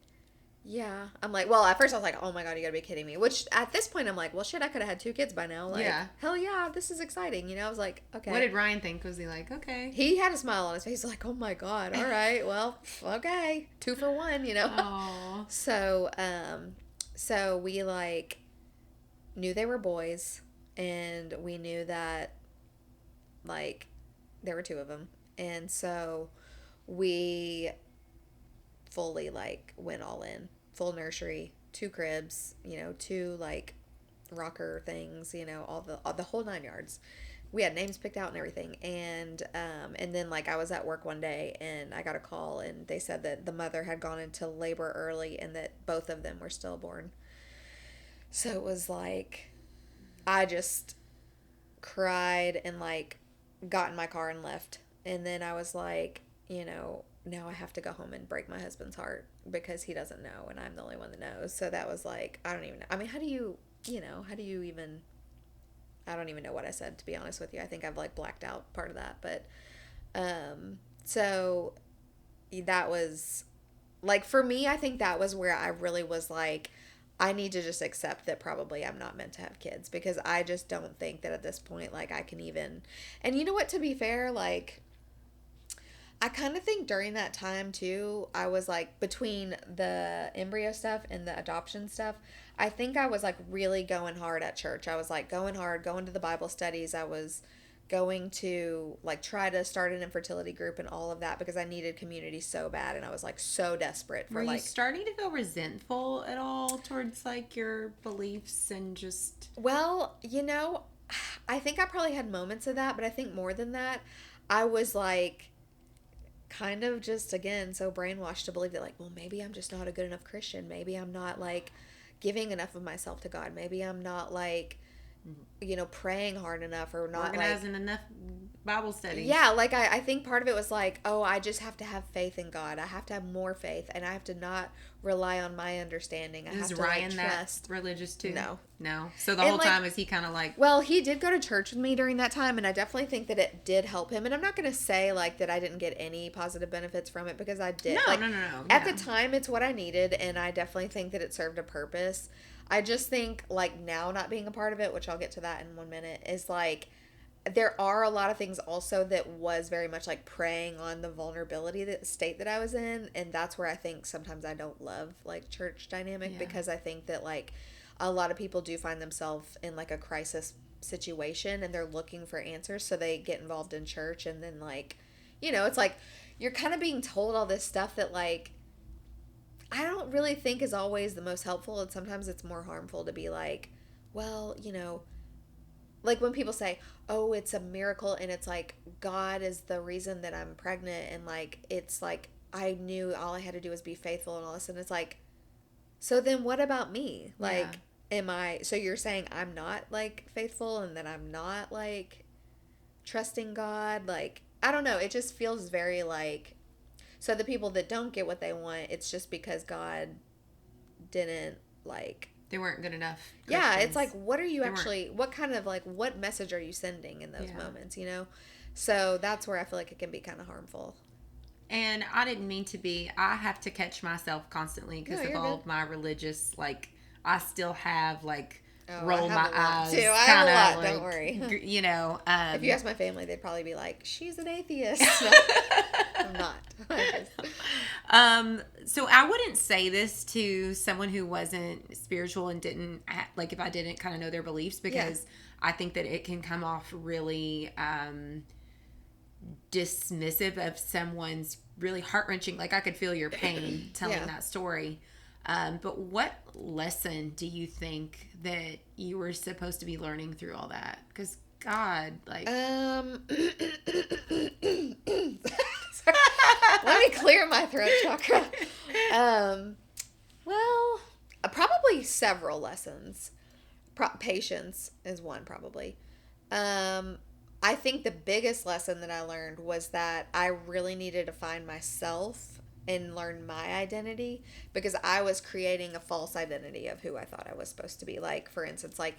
yeah. I'm like, well, at first I was like, oh my God, you gotta be kidding me. Which at this point I'm like, well, shit, I could have had 2 kids by now. Like, yeah. Hell yeah, this is exciting. I was like, okay. What did Ryan think? Was he like, okay? He had a smile on his face, like, oh my God, all right, well, okay, 2 for 1, Aww. So we like knew they were boys, and we knew that like there were 2 of them, and so we fully like went all in, full nursery, 2 cribs, 2 like rocker things, all the whole 9 yards. We had names picked out and everything, and then like I was at work one day and I got a call, and they said that the mother had gone into labor early and that both of them were stillborn. So it was like I just cried and like got in my car and left. And then I was like, now I have to go home and break my husband's heart because he doesn't know and I'm the only one that knows. So that was like, I don't even know. I mean, how do you even, I don't even know what I said, to be honest with you. I think I've like blacked out part of that. But so that was like for me, I think that was where I really was like, I need to just accept that probably I'm not meant to have kids, because I just don't think that at this point, like, I can even. And you know what, to be fair, like, I kind of think during that time too, I was like, between the embryo stuff and the adoption stuff, I think I was like really going hard at church. I was like going hard, going to the Bible studies. I was going to like try to start an infertility group and all of that, because I needed community so bad, and I was like so desperate for Were you like. starting to feel resentful at all towards like your beliefs and just? Well, I think I probably had moments of that, but I think more than that, I was like kind of just, again, so brainwashed to believe that, like, well, maybe I'm just not a good enough Christian. Maybe I'm not like giving enough of myself to God. Maybe I'm not like, praying hard enough, or not Organizing like enough Bible studies. yeah, like I think part of it was like, oh, I just have to have faith in God. I have to have more faith, and I have to not rely on my understanding. I have to Ryan like trust. that religious too? No. So the And whole like, time is he kind of like? well, he did go to church with me during that time, and I definitely think that it did help him. And I'm not going to say like that I didn't get any positive benefits from it, because I did. No, like, no. At the time, it's what I needed, and I definitely think that it served a purpose. I just think like now not being a part of it, which I'll get to that in 1 minute, is like there are a lot of things also that was very much like preying on the vulnerability that state that I was in, and that's where I think sometimes I don't love like church dynamic, because I think that like a lot of people do find themselves in like a crisis situation, and they're looking for answers, so they get involved in church, and then like it's like you're kind of being told all this stuff that like I don't really think is always the most helpful, and sometimes it's more harmful to be like, well, like when people say, oh, it's a miracle, and it's like God is the reason that I'm pregnant, and like it's like I knew all I had to do was be faithful and all this, and it's like, so then what about me? Like, so you're saying I'm not like faithful, and that I'm not like trusting God? Like, I don't know, it just feels very like, so the people that don't get what they want, it's just because God didn't like. They weren't good enough. Yeah, it's like, what are you actually, what kind of like, what message are you sending in those moments, So that's where I feel like it can be kind of harmful. And I didn't mean to be, I have to catch myself constantly because of all of my religious, like, I still have, like, roll my eyes. Too. I have a lot, like, don't worry. If you ask my family, they'd probably be like, she's an atheist. No, I'm not. So I wouldn't say this to someone who wasn't spiritual and didn't, like, if I didn't kind of know their beliefs, because I think that it can come off really dismissive of someone's really heart-wrenching, like I could feel your pain telling that story. But what lesson do you think that you were supposed to be learning through all that? Because God, like... Let me clear my throat chakra. Well, probably several lessons. Patience is one, probably. I think the biggest lesson that I learned was that I really needed to find myself and learn my identity, because I was creating a false identity of who I thought I was supposed to be. Like, for instance, like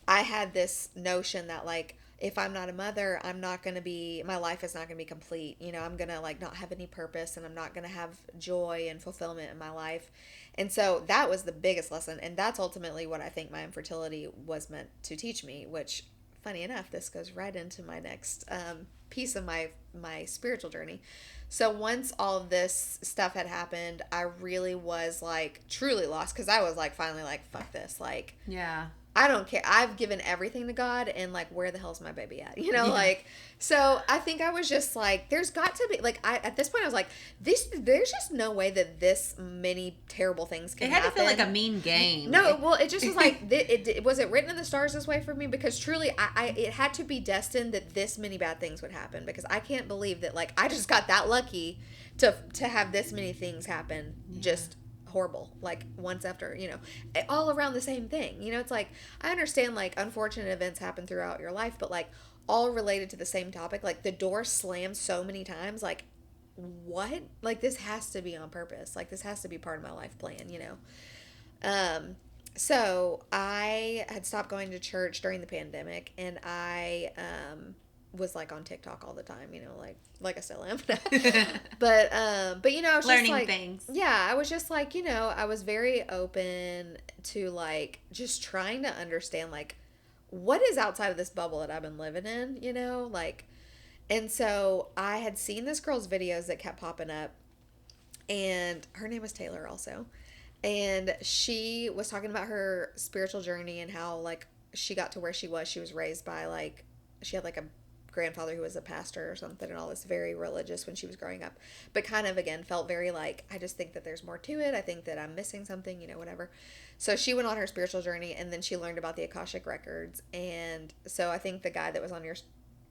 I had this notion that like, if I'm not a mother, I'm not going to be, my life is not going to be complete. I'm going to like not have any purpose, and I'm not going to have joy and fulfillment in my life. And so that was the biggest lesson. And that's ultimately what I think my infertility was meant to teach me, which, funny enough, this goes right into my next piece of my spiritual journey. So once all of this stuff had happened, I really was like truly lost, because I was like finally like, fuck this, like, I don't care. I've given everything to God, and like, where the hell's my baby at? Like, so I think I was just like, there's got to be like, at this point I was like, there's just no way that this many terrible things can happen. It had to feel like a mean game. No, well, it just was like, was it written in the stars this way for me? Because truly, it had to be destined that this many bad things would happen, because I can't believe that like I just got that lucky to have this many things happen. Just horrible, like once after, all around the same thing. It's like, I understand like unfortunate events happen throughout your life, but like all related to the same topic. Like the door slammed so many times, like what? Like this has to be on purpose. Like this has to be part of my life plan, So I had stopped going to church during the pandemic, and I was like on TikTok all the time, you know, like I still am. But you know, I was Learning just like, things. yeah, I was just like, you know, I was very open to like just trying to understand like what is outside of this bubble that I've been living in, you know, like, and so I had seen this girl's videos that kept popping up, and her name was Taylor also, and she was talking about her spiritual journey and how like she got to where she was. She was raised by like, she had like a grandfather who was a pastor or something, and all this, very religious when she was growing up, but kind of again felt very like, I just think that there's more to it, I think that I'm missing something, you know, whatever. So she went on her spiritual journey, and then she learned about the Akashic records. And so I think the guy that was on your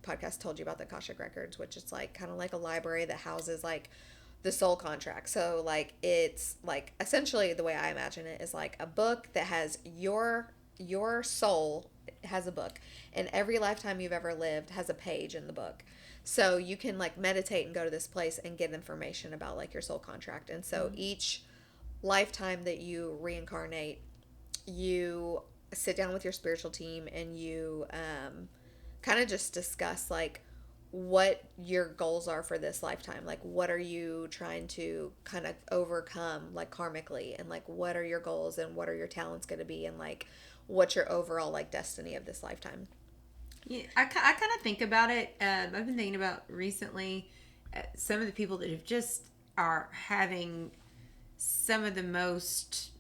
podcast told you about the Akashic records, which is like kind of like a library that houses like the soul contract. So like it's like essentially the way I imagine it is like a book that has your soul has a book, and every lifetime you've ever lived has a page in the book. So you can like meditate and go to this place and get information about like your soul contract. And so each lifetime that you reincarnate, you sit down with your spiritual team and you kind of just discuss like what your goals are for this lifetime. Like, what are you trying to kind of overcome, like karmically, and like what are your goals and what are your talents going to be, and like what's your overall like destiny of this lifetime. Yeah, I kind of think about it. I've been thinking about recently some of the people that have just are having some of the most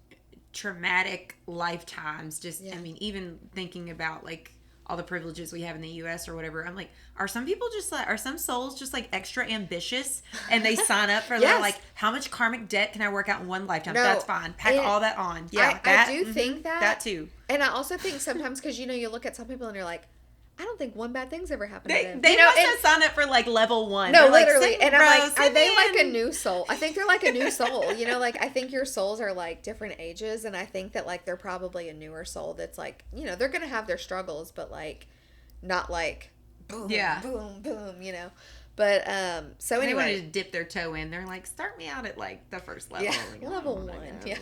traumatic lifetimes. Just, Yeah. I mean, even thinking about like all the privileges we have in the U.S. or whatever. I'm like, are some people just like, are some souls just like extra ambitious, and they sign up for Yes. they're like, how much karmic debt can I work out in one lifetime? No, That's fine. Pack all that on. Yeah, I do think that too. And I also think sometimes, because you know, you look at some people and you're like, I don't think one bad thing's ever happened to them. They you know, must have signed up for like level 1. No, They're like, literally. "Send- And bro, I'm like, are send they me like a in." new soul? I think they're like a new soul. You know, like I think your souls are like different ages, and I think that like they're probably a newer soul that's like, you know, they're gonna have their struggles, but like not like boom, Yeah. boom, boom, you know. But so They wanted anyway, to dip their toe in. They're like, start me out at like the first level. yeah, Like, level oh my 1, God. yeah.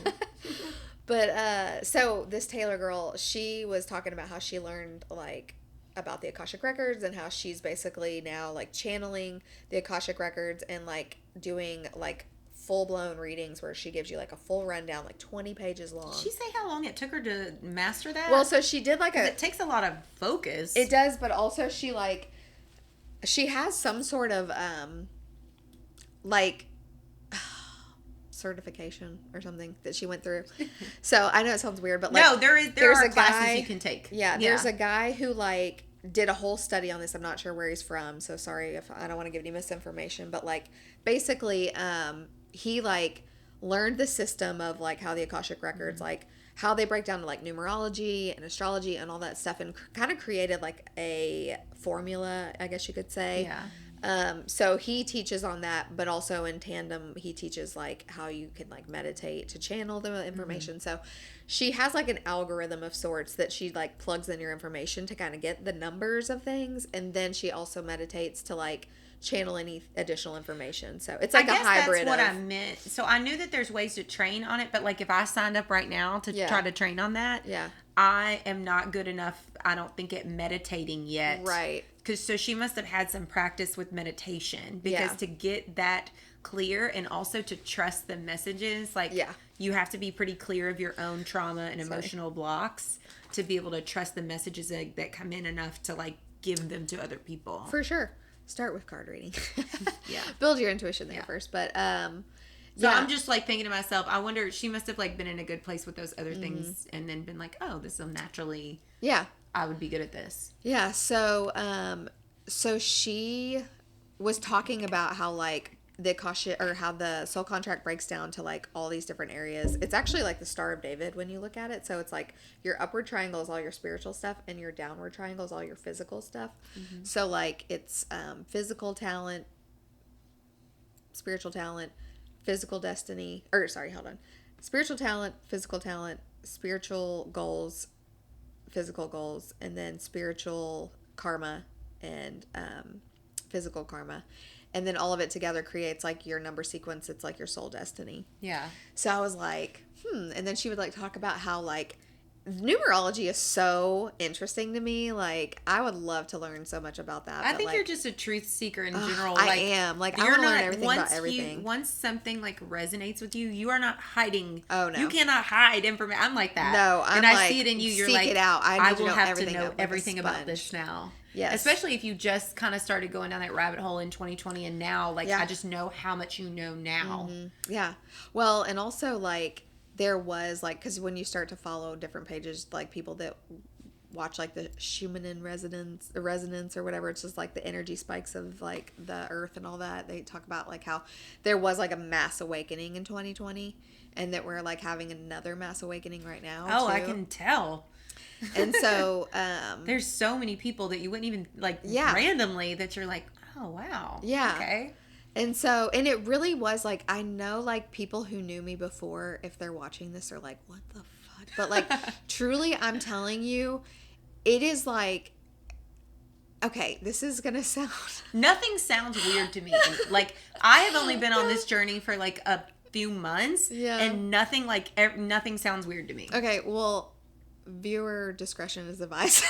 But so this Taylor girl, she was talking about how she learned like about the Akashic records, and how she's basically now like channeling the Akashic records and like doing like full-blown readings where she gives you like a full rundown, like 20 pages long. Did she say how long it took her to master that? Well, so she did like 'Cause it takes a lot of focus. it does, but also she like she has some sort of like certification or something that she went through. So I know it sounds weird, but like no, there there's are a classes guy you can take. Yeah, there's a guy who like did a whole study on this. I'm not sure where he's from, so sorry if I don't want to give any misinformation, but like basically he like learned the system of like how the Akashic records like how they break down to like numerology and astrology and all that stuff, and kind of created like a formula, I guess you could say. Yeah. So he teaches on that, but also in tandem, he teaches like how you can like meditate to channel the information. So she has like an algorithm of sorts that she like plugs in your information to kind of get the numbers of things. And then she also meditates to like channel any additional information. So it's like I a guess hybrid that's what of, I meant. So I knew that there's ways to train on it, but like if I signed up right now to Yeah. try to train on that, yeah, I am not good enough, I don't think, at meditating yet. right. Because so she must have had some practice with meditation, because Yeah. to get that clear and also to trust the messages, like Yeah. you have to be pretty clear of your own trauma and emotional blocks to be able to trust the messages that come in enough to like give them to other people. For sure. Start with card reading. Yeah. Build your intuition there first. But So yeah. I'm just like thinking to myself, I wonder, she must have like been in a good place with those other things and then been like, oh, this will naturally, Yeah. I would be good at this. Yeah, so she was talking about how like the Akashic, or how the soul contract breaks down to like all these different areas. It's actually like the Star of David when you look at it. So it's like your upward triangle is all your spiritual stuff, and your downward triangle is all your physical stuff. So like it's physical talent, spiritual talent, physical destiny, or sorry, hold on. Spiritual talent, spiritual goals, physical goals, and then spiritual karma and physical karma, and then all of it together creates like your number sequence. It's like your soul destiny. Yeah. So I was like, and then she would like talk about how like numerology is so interesting to me. Like, I would love to learn so much about that. I think like, you're just a truth seeker in general. I Like, am. Like, I you're want to learn not everything about everything. once something like resonates with you, you are not hiding. Oh, no. You cannot hide information. I'm like that. No, I'm and like, I see it in you. You're seek like, it out. I need will to know have everything to know like a everything about sponge. this now. Yes. Especially if you just kind of started going down that rabbit hole in 2020 and now, like, Yeah. I just know how much you know now. Mm-hmm. Yeah. Well, and also, like, there was, like, because when you start to follow different pages, like, people that watch, like, the Schumann resonance or whatever, it's just, like, the energy spikes of, like, the earth and all that. They talk about, like, how there was, like, a mass awakening in 2020 and that we're, like, having another mass awakening right now, Oh, too. I can tell. And so there's so many people that you wouldn't even like randomly that you're like, oh wow. Yeah. Okay. And so, and it really was like, I know, like, people who knew me before, if they're watching this, are like, what the fuck? But, like, truly, I'm telling you, it is like, okay, this is gonna sound Nothing sounds weird to me. Like, I have only been on this journey for like a few months, and nothing sounds weird to me. Okay, well, viewer discretion is advised.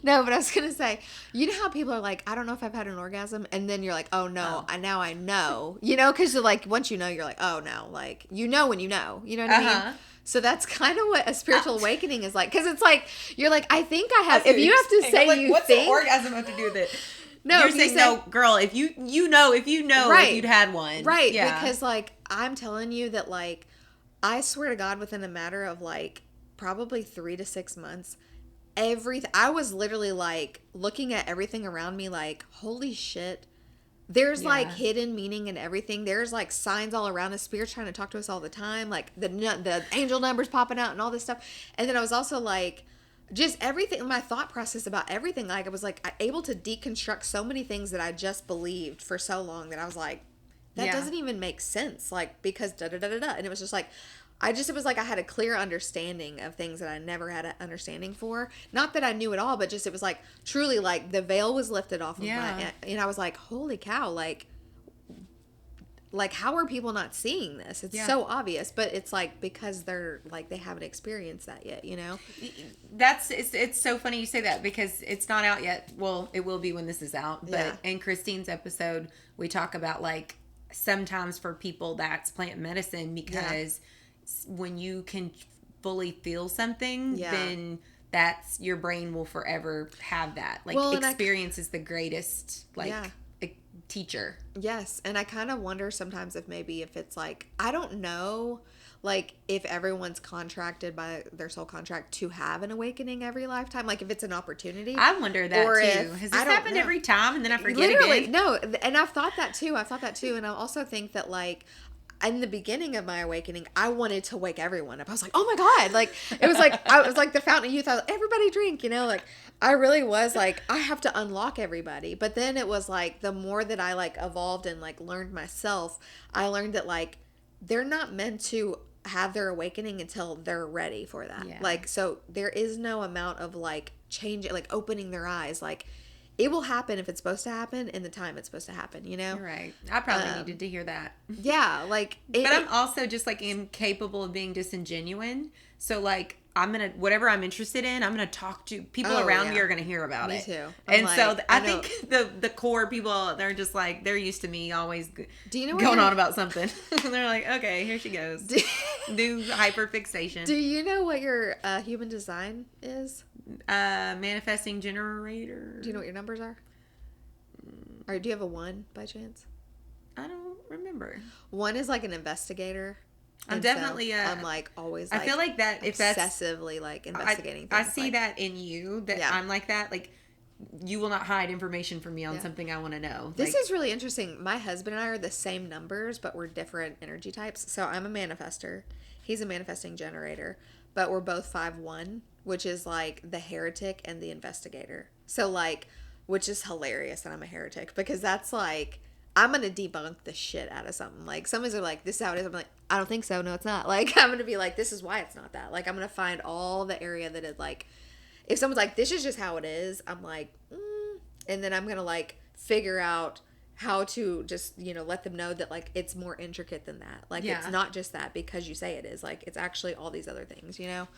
No, but I was gonna say, you know how people are like, I don't know if I've had an orgasm, and then you're like, oh no, now I know, you know, because you're like, once you know, you're like, oh no, like, you know when you know what I mean. So that's kind of what a spiritual awakening is like, because it's like, you're like, I think I have. If you have to say, like, what's the orgasm have to do with it? No, you're saying, no, girl, if you know if you'd had one, right? Yeah. Because, like, I'm telling you that, like, I swear to God, within a matter of, like, probably 3 to 6 months, I was literally, like, looking at everything around me, like, holy shit. There's like hidden meaning in everything. There's, like, signs all around us. Spirit's trying to talk to us all the time. Like, the angel numbers popping out and all this stuff. And then I was also like, just everything, my thought process about everything. Like, I was like able to deconstruct so many things that I just believed for so long that I was like, that doesn't even make sense. Like, because da da da da da. And it was just like, it was like I had a clear understanding of things that I never had an understanding for. Not that I knew it all, but just it was like truly like the veil was lifted off of my, and I was like, holy cow, like how are people not seeing this? It's so obvious, but it's like because they're like they haven't experienced that yet, you know? It's so funny you say that because it's not out yet. Well, it will be when this is out. But in Christine's episode, we talk about like sometimes for people that's plant medicine because when you can fully feel something, then that's your brain will forever have that. Like, experience is the greatest teacher. Yes, and I kind of wonder sometimes if it's like, I don't know, like, if everyone's contracted by their soul contract to have an awakening every lifetime, like if it's an opportunity. I wonder that or too. Has this happened every time and then I forget again? No, and I've thought that too. And I also think that, like, in the beginning of my awakening, I wanted to wake everyone up. I was like, oh my God. Like, it was like, I was like the fountain of youth. I was like, everybody drink, you know, like I really was like, I have to unlock everybody. But then it was like, the more that I like evolved and like learned myself, I learned that like, they're not meant to have their awakening until they're ready for that. Yeah. Like, so there is no amount of like changing, like opening their eyes. Like, it will happen if it's supposed to happen in the time it's supposed to happen, you know? You're right. I probably needed to hear that. Yeah, like... but I'm also just, like, incapable of being disingenuous. So, like, whatever I'm interested in, I'm going to talk to... People around me are going to hear about it. Me too. And like, so, I think the core people, they're just, like, they're used to me always going on about something. They're like, okay, here she goes. Do hyperfixation. Do you know what your human design is? Manifesting generator. Do you know what your numbers are? Or do you have a 1 by chance? I don't remember. 1 is like an investigator. I'm definitely I'm like always like I feel like that if that's obsessively like investigating I things. see that in you that I'm like that. Like, you will not hide information from me on something I want to know. This is really interesting. My husband and I are the same numbers, but we're different energy types. So I'm a manifester. He's a manifesting generator. But we're both 5-1, which is like the heretic and the investigator. So like, which is hilarious that I'm a heretic because that's like, I'm going to debunk the shit out of something. Like, some are like, this is how it is. I'm like, I don't think so. No, it's not. Like, I'm going to be like, this is why it's not that. Like, I'm going to find all the area that it like, if someone's like, this is just how it is, I'm like, and then I'm going to like figure out how to just, you know, let them know that like it's more intricate than that. Like, it's not just that because you say it is. Like, it's actually all these other things, you know?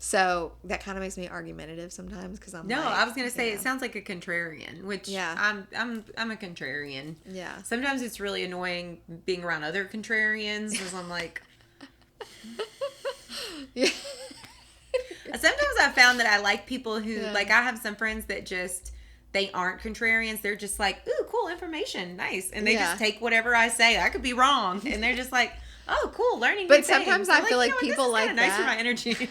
So that kind of makes me argumentative sometimes because I'm No, like, I was gonna say you it know. sounds like a contrarian, which Yeah. I'm a contrarian. Yeah. Sometimes it's really annoying being around other contrarians because I'm like. Yeah. Sometimes I found that I like people who Yeah. like I have some friends that just they aren't contrarians. They're just like, ooh, cool information, nice, and they Yeah. just take whatever I say. I could be wrong, and they're just like, oh, cool, learning. But new sometimes things. I I'm feel like you know what, people this is like kinda nice for that. my energy.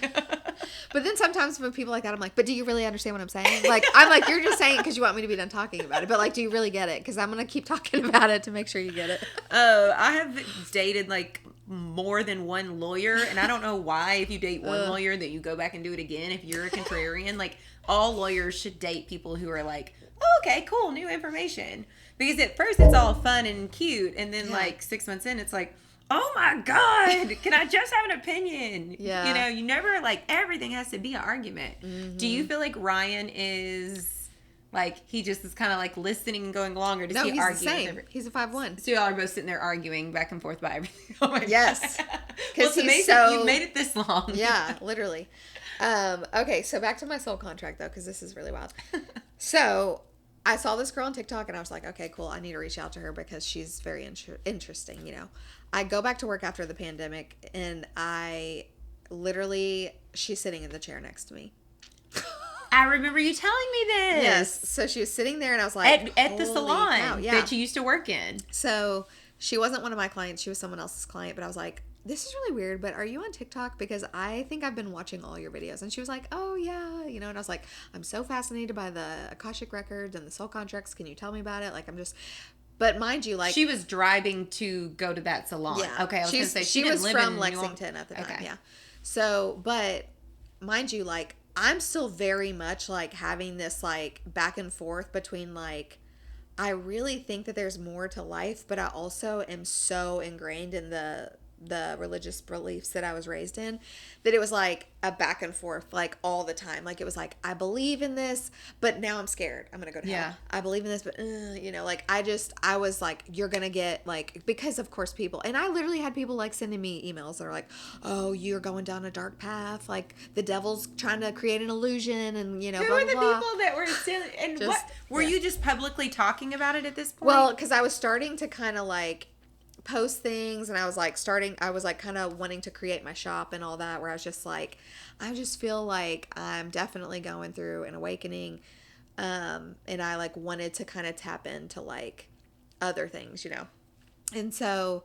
But then sometimes when people like that, I'm like, but do you really understand what I'm saying? Like, I'm like, you're just saying it because you want me to be done talking about it. But like, do you really get it? Because I'm gonna keep talking about it to make sure you get it. Oh, I have dated like more than one lawyer, and I don't know why. If you date one lawyer, that you go back and do it again. If you're a contrarian, like all lawyers should date people who are like, oh, okay, cool, new information. Because at first it's all fun and cute, and then like 6 months in, it's like, oh my god, can I just have an opinion? Yeah. You know, you never like everything has to be an argument. Mm-hmm. Do you feel like Ryan is like he just is kind of like listening and going along, or does No, he he's argue? the same. He's a 5'1". So y'all are both sitting there arguing back and forth about everything. Oh my Yes. god. Because Well, he's you've made it this long. Yeah, literally. Okay, so back to my soul contract though, because this is really wild. So I saw this girl on TikTok and I was like, okay, cool. I need to reach out to her because she's very interesting, you know. I go back to work after the pandemic and she's sitting in the chair next to me. I remember you telling me this. Yes. So she was sitting there and I was like, at the "Holy salon cow." Yeah. that you used to work in. So she wasn't one of my clients. She was someone else's client. But I was like, this is really weird. But are you on TikTok? Because I think I've been watching all your videos. And she was like, oh, yeah. You know, and I was like, I'm so fascinated by the Akashic Records and the soul contracts. Can you tell me about it? Like, but mind you, like. She was driving to go to that salon. Yeah. Okay, I was going to say she didn't was live from in Lexington at the time. Okay. Yeah. So, but mind you, like, I'm still very much like having this like back and forth between like, I really think that there's more to life, but I also am so ingrained in the religious beliefs that I was raised in that it was like a back and forth like all the time. Like it was like, I believe in this, but now I'm scared. I'm going to go to hell. I believe in this, but you know, like I was like, you're going to get like, because of course people, and I literally had people like sending me emails that are like, oh, you're going down a dark path. Like the devil's trying to create an illusion and you know, Who blah, were blah, the blah. people that were still, and what, were you just publicly talking about it at this point? Well, because I was starting to kind of like post things and I was like kind of wanting to create my shop and all that where I was just like I just feel like I'm definitely going through an awakening and I like wanted to kind of tap into like other things, you know. And so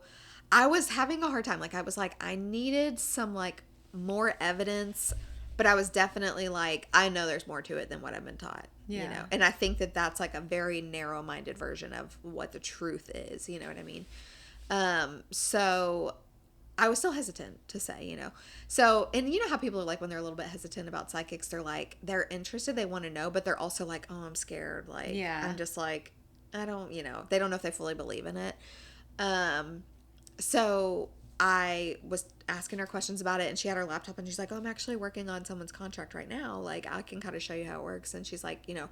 I was having a hard time. Like I was like I needed some like more evidence, but I was definitely like I know there's more to it than what I've been taught. Yeah. You know. And I think that that's like a very narrow-minded version of what the truth is, you know what I mean? So I was still hesitant to say, you know, so, and you know how people are like, when they're a little bit hesitant about psychics, they're like, they're interested, they want to know, but they're also like, oh, I'm scared. Like, I'm just like, I don't, you know, they don't know if they fully believe in it. So I was asking her questions about it and she had her laptop and she's like, oh, I'm actually working on someone's contract right now. Like I can kind of show you how it works. And she's like, you know,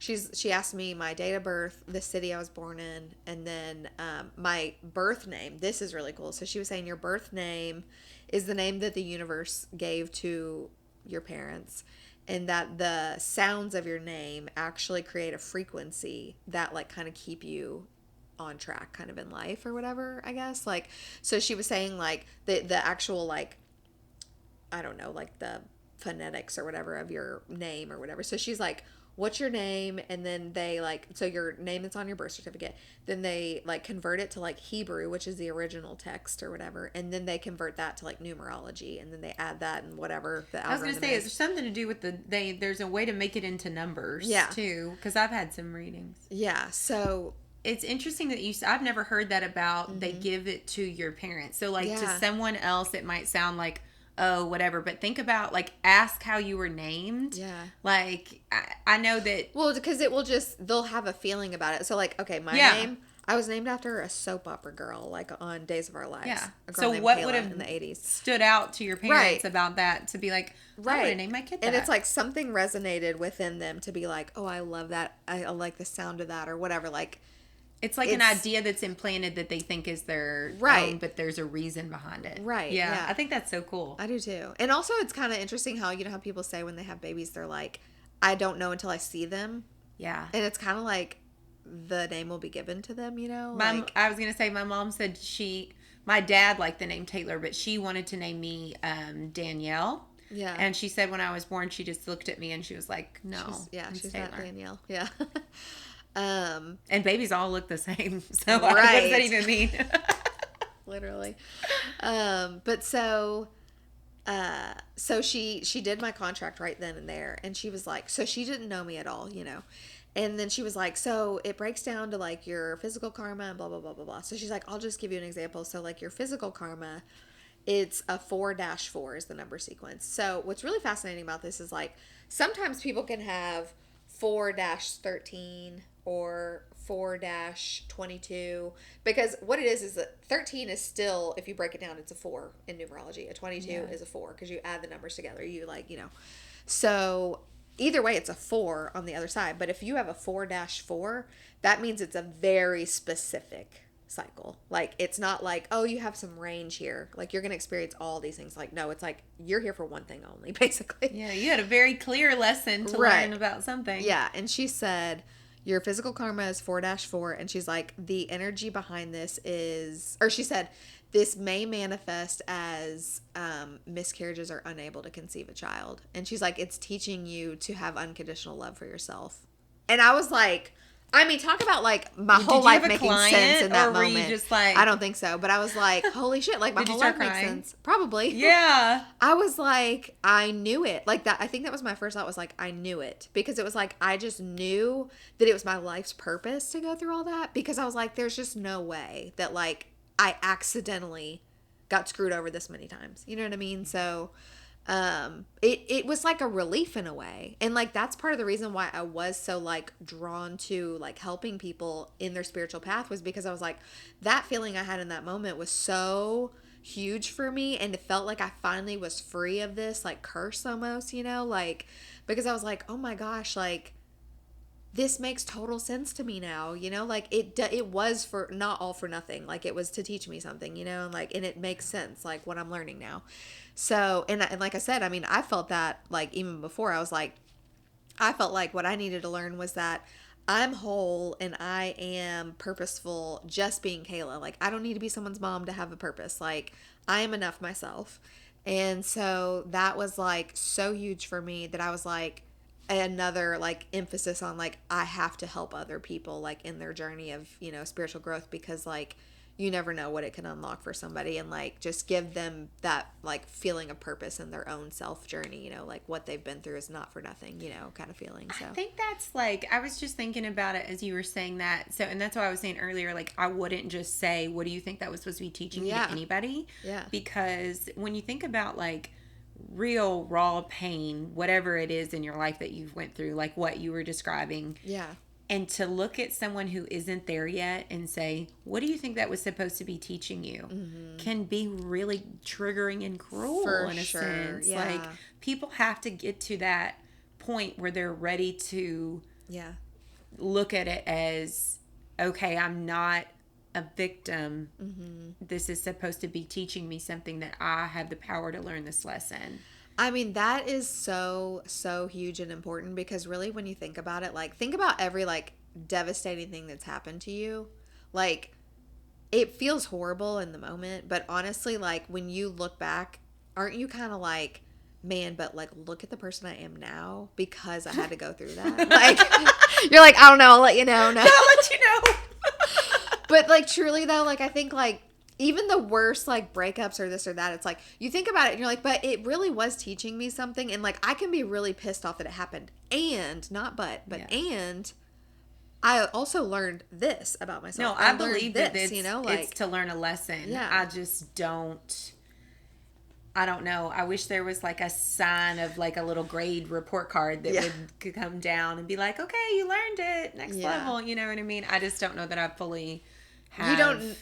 she asked me my date of birth, the city I was born in, and then my birth name. This is really cool. So she was saying your birth name is the name that the universe gave to your parents, and that the sounds of your name actually create a frequency that like kind of keep you on track kind of in life or whatever, I guess. Like, so she was saying like the actual like, I don't know, like the phonetics or whatever of your name or whatever. So she's like, what's your name? And then they like, so your name that's on your birth certificate, then they like convert it to like Hebrew, which is the original text or whatever. And then they convert that to like numerology and then they add that and whatever the algorithm I was going to say, is there something to do with there's a way to make it into numbers too. Cause I've had some readings. Yeah. So it's interesting that I've never heard that about they give it to your parents. So like to someone else, it might sound like, oh, whatever. But think about, like, ask how you were named. Yeah. Like, I know that. Well, because it will they'll have a feeling about it. So, like, okay, my name, I was named after a soap opera girl, like, on Days of Our Lives. Yeah. A girl named what Kayla would have in the 80s stood out to your parents about that to be like, I would have named my kid that. And it's like something resonated within them to be like, oh, I love that. I like the sound of that or whatever. Like, It's like an idea that's implanted that they think is their right, own, but there's a reason behind it. Right. Yeah. I think that's so cool. I do too. And also it's kind of interesting how, you know, how people say when they have babies, they're like, I don't know until I see them. Yeah. And it's kind of like the name will be given to them, you know? I was going to say, my mom said my dad liked the name Taylor, but she wanted to name me Danielle. Yeah. And she said when I was born, she just looked at me and she was like, no. She's not Danielle. Yeah. And babies all look the same. So right. What does that even mean? Literally. But so she did my contract right then and there. And she was like, so she didn't know me at all, you know? And then she was like, so it breaks down to like your physical karma and blah, blah, blah, blah, blah. So she's like, I'll just give you an example. So like your physical karma, it's a 4-4 is the number sequence. So what's really fascinating about this is like sometimes people can have 4-13 or 4-22 because what it is that 13 is still, if you break it down, it's a 4 in numerology. A 22 is a 4 because you add the numbers together. You like, you know. So either way, it's a 4 on the other side. But if you have a 4-4, that means it's a very specific cycle. Like, it's not like, oh, you have some range here. Like, you're going to experience all these things. Like, no, it's like, you're here for one thing only, basically. Yeah, you had a very clear lesson to learn about something. Yeah, and she said, your physical karma is 4-4, and she's like, the energy behind this is, or she said, this may manifest as miscarriages or unable to conceive a child. And she's like, it's teaching you to have unconditional love for yourself. And I was like, I mean, talk about like my whole life making sense in that moment. Were you just like, I don't think so, but I was like, holy shit, like my whole life makes sense. Probably. Yeah. I was like, I knew it. Like that, I think that was my first thought was like, I knew it. Because it was like, I just knew that it was my life's purpose to go through all that. Because I was like, there's just no way that like I accidentally got screwed over this many times. You know what I mean? So it was like a relief in a way. And like that's part of the reason why I was so like drawn to like helping people in their spiritual path was because I was like, that feeling I had in that moment was so huge for me, and it felt like I finally was free of this like curse almost, you know, like because I was like, oh my gosh, like this makes total sense to me now, you know, like it was for not all for nothing, like it was to teach me something, you know, like, and it makes sense, like what I'm learning now. So, and like I said, I mean, I felt that like even before I was like, I felt like what I needed to learn was that I'm whole and I am purposeful just being Kayla. Like I don't need to be someone's mom to have a purpose. Like I am enough myself. And so that was like so huge for me that I was like, another like emphasis on like I have to help other people like in their journey of, you know, spiritual growth, because like you never know what it can unlock for somebody, and like just give them that like feeling of purpose in their own self journey, you know, like what they've been through is not for nothing, you know, kind of feeling. So I think that's like, I was just thinking about it as you were saying that. So, and that's why I was saying earlier, like I wouldn't just say, what do you think that was supposed to be teaching you to anybody? Yeah. Because when you think about like real raw pain, whatever it is in your life that you've went through, like what you were describing, and to look at someone who isn't there yet and say, what do you think that was supposed to be teaching you, can be really triggering and cruel in a sense. Like people have to get to that point where they're ready to look at it as, okay, I'm not a victim. This is supposed to be teaching me something that I have the power to learn this lesson. I mean, that is so, so huge and important, because really when you think about it, like think about every like devastating thing that's happened to you. Like it feels horrible in the moment, but honestly, like when you look back, aren't you kind of like, man, but like look at the person I am now because I had to go through that. Like you're like, I don't know, I'll let you know. No. I'll let you know. But like truly though, like I think like even the worst like breakups or this or that, it's like you think about it and you're like, but it really was teaching me something. And like I can be really pissed off that it happened, and not and I also learned this about myself. No, I believe that this, you know, like it's to learn a lesson. Yeah. I just don't know. I wish there was like a sign of like a little grade report card that could come down and be like, okay, you learned it, next level. You know what I mean? I just don't know that I fully have. You don't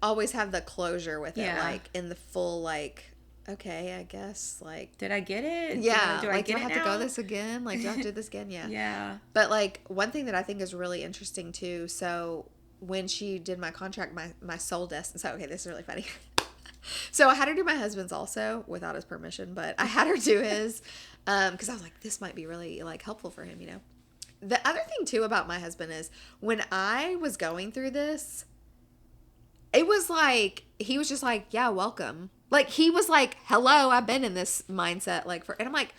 always have the closure with it, like in the full, like, okay, I guess, like, did I get it? Yeah. Do I like, get do I have it to now? go this again? Like, do I have to do this again? Yeah. Yeah. But like one thing that I think is really interesting too. So when she did my contract, my soul destiny. So, okay, this is really funny. So I had her do my husband's also without his permission, but I had her do his because I was like, this might be really like helpful for him, you know. The other thing too about my husband is when I was going through this, it was like he was just like, yeah, welcome. Like he was like, hello, I've been in this mindset like for, and I'm like,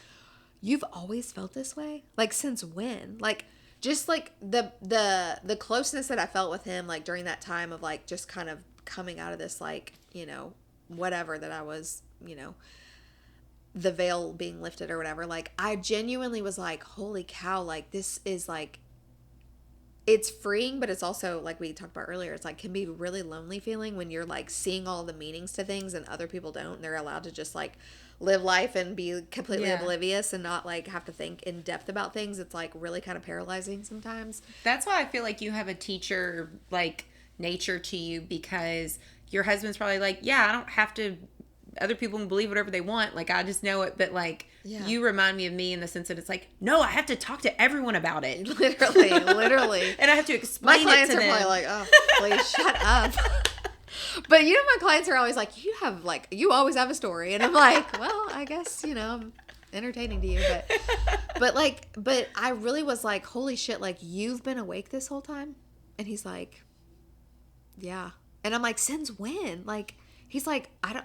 you've always felt this way? Like since when? Like just like the closeness that I felt with him like during that time of like just kind of coming out of this like, you know, whatever that I was, you know, the veil being lifted or whatever. Like I genuinely was like, holy cow, like this is like, it's freeing, but it's also like we talked about earlier, it's like can be really lonely feeling when you're like seeing all the meanings to things and other people don't, and they're allowed to just like live life and be completely oblivious and not like have to think in depth about things. It's like really kind of paralyzing sometimes. That's why I feel like you have a teacher like nature to you, because your husband's probably like, yeah, I don't have to, other people can believe whatever they want, like I just know it, but like you remind me of me in the sense that it's like, no, I have to talk to everyone about it. Literally. And I have to explain it to them. My clients are probably like, oh, please shut up. But you know, my clients are always like, you always have a story. And I'm like, well, I guess, you know, I'm entertaining to you. But I really was like, holy shit, like you've been awake this whole time? And he's like, yeah. And I'm like, since when? Like, he's like, I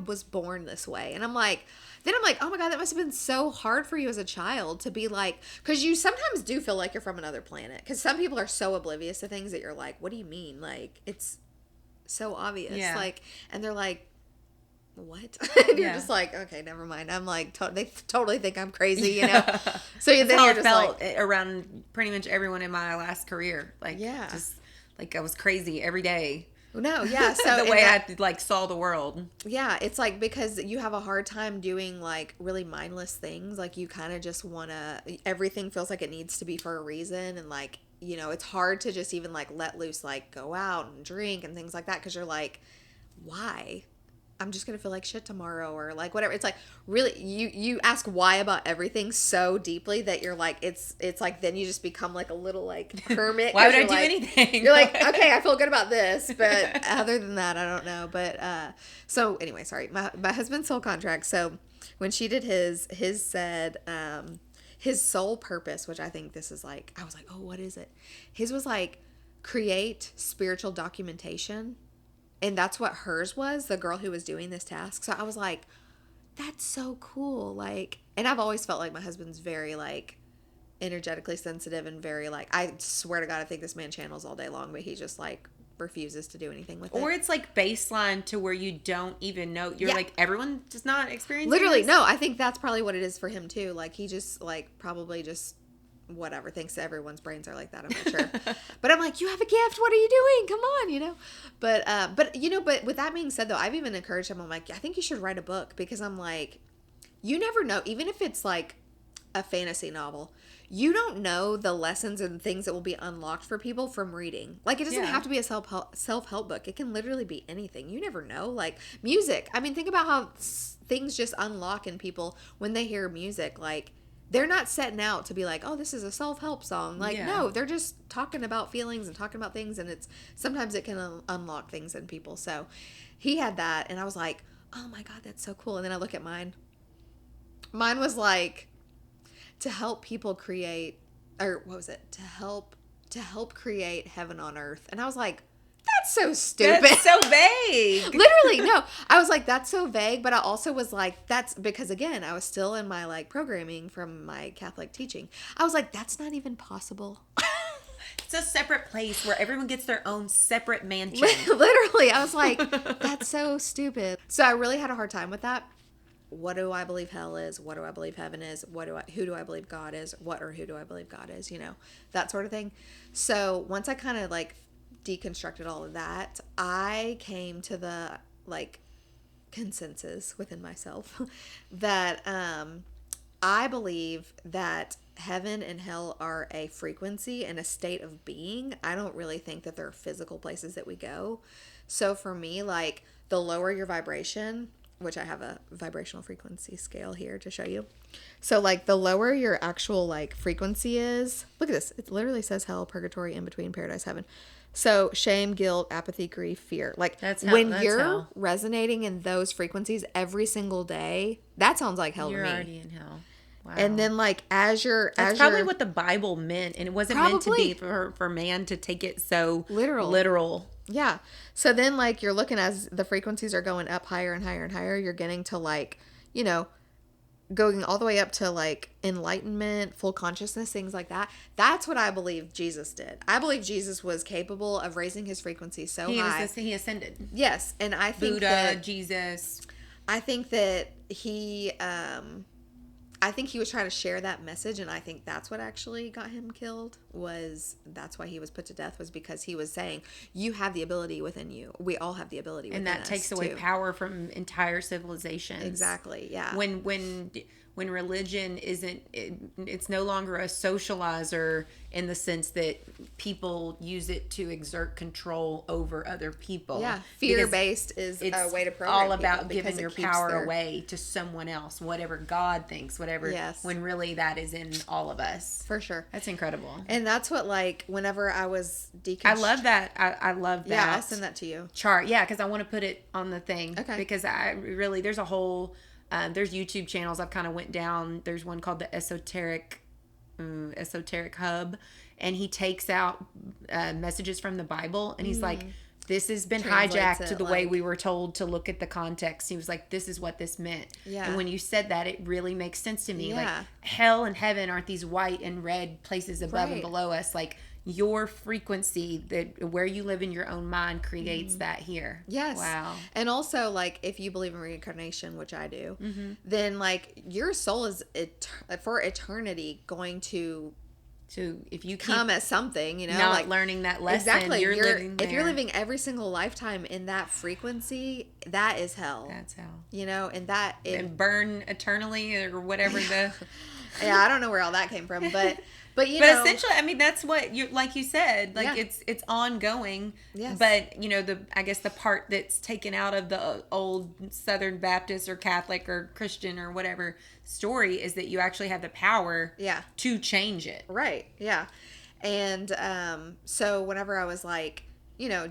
was born this way. And I'm like, oh my God, that must have been so hard for you as a child to be like, because you sometimes do feel like you're from another planet. Because some people are so oblivious to things that you're like, what do you mean? Like, it's so obvious. Yeah. Like, and they're like, what? And you're just like, okay, never mind. I'm like, they totally think I'm crazy, you know? So then you're just felt like, around pretty much everyone in my last career. Like, just like I was crazy every day. No, yeah. So the way I like saw the world. Yeah, it's like because you have a hard time doing like really mindless things. Like you kind of just want to, everything feels like it needs to be for a reason. And like, you know, it's hard to just even like let loose, like go out and drink and things like that. Cause you're like, why? I'm just going to feel like shit tomorrow or like whatever. It's like really, you ask why about everything so deeply that you're like, it's like, then you just become like a little like hermit. Why would I do anything? You're like, okay, I feel good about this, but other than that, I don't know. But, so anyway, sorry, my husband's soul contract. So when she did his said, his sole purpose, which I think this is like, I was like, oh, what is it? His was like create spiritual documentation. And that's what hers was, the girl who was doing this task. So I was like, that's so cool. Like, and I've always felt like my husband's very like energetically sensitive and very like, I swear to God, I think this man channels all day long, but he just like refuses to do anything with it. Or it's like baseline to where you don't even know. You're like, everyone does not experience literally this? No, I think that's probably what it is for him too. Like he just like probably just whatever, thinks everyone's brains are like that. I'm not sure. But I'm like, you have a gift. What are you doing? Come on, you know? But you know, but with that being said though, I've even encouraged him. I'm like, I think you should write a book, because I'm like, you never know, even if it's like a fantasy novel, you don't know the lessons and things that will be unlocked for people from reading. Like it doesn't have to be a self-help book. It can literally be anything. You never know. Like music. I mean, think about how things just unlock in people when they hear music. Like they're not setting out to be like, oh, this is a self-help song. Like, no, they're just talking about feelings and talking about things. And it's sometimes it can unlock things in people. So he had that. And I was like, oh my God, that's so cool. And then I look at mine. Mine was like, to help people create, or what was it? To help create heaven on earth. And I was like, that's so stupid. That's so vague. Literally, no. I was like, that's so vague. But I also was like, that's because, again, I was still in my like programming from my Catholic teaching. I was like, that's not even possible. It's a separate place where everyone gets their own separate mansion. Literally, I was like, that's so stupid. So I really had a hard time with that. What do I believe hell is? What do I believe heaven is? Who do I believe God is? Who do I believe God is? You know, that sort of thing. So once I kind of like deconstructed all of that, I came to the like consensus within myself that I believe that heaven and hell are a frequency and a state of being. I don't really think that they're physical places that we go. So for me, like the lower your vibration, which I have a vibrational frequency scale here to show you. So like the lower your actual like frequency is, look at this. It literally says hell, purgatory, in between, paradise, heaven. So shame, guilt, apathy, grief, fear. Like That's hell. when That's you're hell. resonating in those frequencies every single day, that sounds like hell You're to me. already in hell. Wow. And then like That's probably what the Bible meant, and it wasn't meant to be for man to take it so literal. Yeah. So then like you're looking as the frequencies are going up higher and higher and higher, you're getting to like, you know, going all the way up to like enlightenment, full consciousness, things like that. That's what I believe Jesus did. I believe Jesus was capable of raising his frequency so high. He ascended. Yes, and I think Buddha, Jesus. I think that I think he was trying to share that message, and I think that's what actually got him killed. That's why he was put to death, was because he was saying, you have the ability within you. We all have the ability within us. And that takes away power from entire civilizations. Exactly, yeah. When religion it's no longer a socializer in the sense that people use it to exert control over other people. Yeah, fear-based is a way to program all about giving your power their... away to someone else, whatever God thinks, whatever. Yes. When really that is in all of us. For sure. That's incredible. And that's what, like, whenever I was I love that. I love that. Yeah, I'll send that to you. Chart. Yeah, because I want to put it on the thing. Okay. Because there's a whole... there's YouTube channels I've kind of went down. There's one called the Esoteric Hub, and he takes out messages from the Bible, and he's like, this has been hijacked to the way we were told to look at the context. He was like, this is what this meant. Yeah. And when you said that, it really makes sense to me. Yeah. Like, hell and heaven aren't these white and red places above and below us. Like, your frequency, that where you live in your own mind, creates that here. Yes. Wow. And also, like, if you believe in reincarnation, which I do, then like your soul is for eternity going to if you come as something, you know, not like learning that lesson, exactly. you're living there. If you're living every single lifetime in that frequency, that is hell. That's hell. You know, and and burn eternally or whatever the. Yeah, I don't know where all that came from, but But essentially, I mean, that's what you, like you said, like it's ongoing. Yes. But I guess the part that's taken out of the old Southern Baptist or Catholic or Christian or whatever story is that you actually have the power. To change it. Right. Yeah. And so whenever I was like,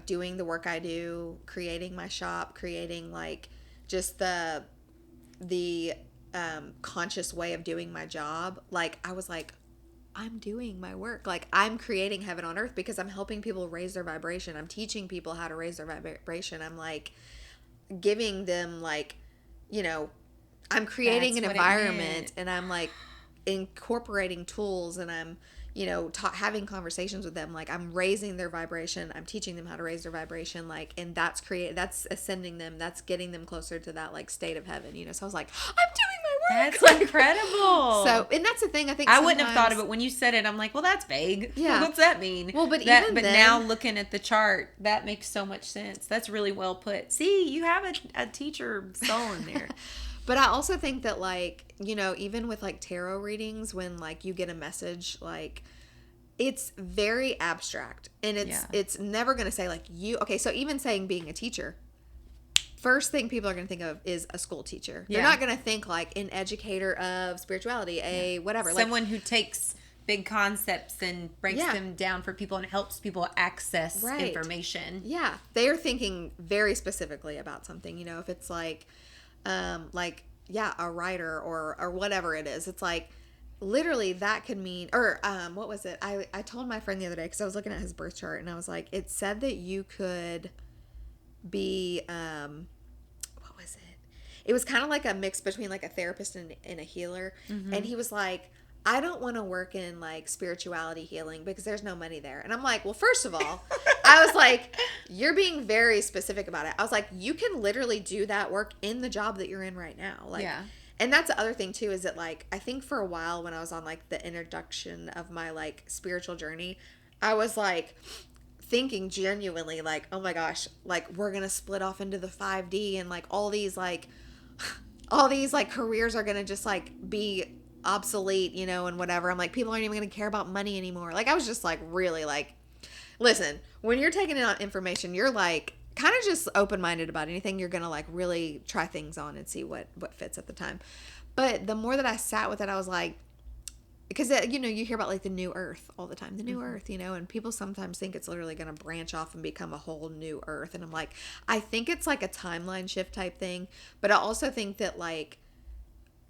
doing the work I do, creating my shop, creating like just the conscious way of doing my job, like I was like, I'm doing my work. Like I'm creating heaven on earth because I'm helping people raise their vibration. I'm teaching people how to raise their vibration. I'm like giving them like, I'm creating an environment and I'm like incorporating tools and I'm, having conversations with them. Like I'm raising their vibration. I'm teaching them how to raise their vibration. Like, and that's ascending them. That's getting them closer to that like state of heaven, So I was like, I'm doing my work. That's incredible. So, and that's the thing. I think I wouldn't have thought of it when you said it. I'm like, well, that's vague. Yeah. What's that mean? Well, but now looking at the chart, that makes so much sense. That's really well put. See, you have a teacher soul in there. But I also think that, like, even with, like, tarot readings, when, like, you get a message, like, it's very abstract. And it's never going to say, like, okay, so even saying being a teacher, first thing people are going to think of is a school teacher. They're not going to think, like, an educator of spirituality, whatever. Someone who takes big concepts and breaks them down for people and helps people access information. Yeah. They're thinking very specifically about something, if it's, like... a writer or whatever it is. It's like literally that could mean, or what was it? I told my friend the other day because I was looking at his birth chart and I was like, it said that you could be what was it? It was kind of like a mix between like a therapist and a healer. Mm-hmm. And he was like, I don't want to work in like spirituality healing because there's no money there. And I'm like, well, first of all, I was like, you're being very specific about it. I was like, you can literally do that work in the job that you're in right now. Like, and that's the other thing too, is that like, I think for a while when I was on like the introduction of my like spiritual journey, I was like thinking genuinely like, oh my gosh, like we're going to split off into the 5D and like all these careers are going to just like be obsolete, and whatever. I'm like, people aren't even going to care about money anymore. Like, I was just like, really like, listen, when you're taking in information, you're like kind of just open-minded about anything. You're going to like really try things on and see what fits at the time. But the more that I sat with it, I was like, because, you hear about like the new earth all the time, the new earth, and people sometimes think it's literally going to branch off and become a whole new earth. And I'm like, I think it's like a timeline shift type thing. But I also think that like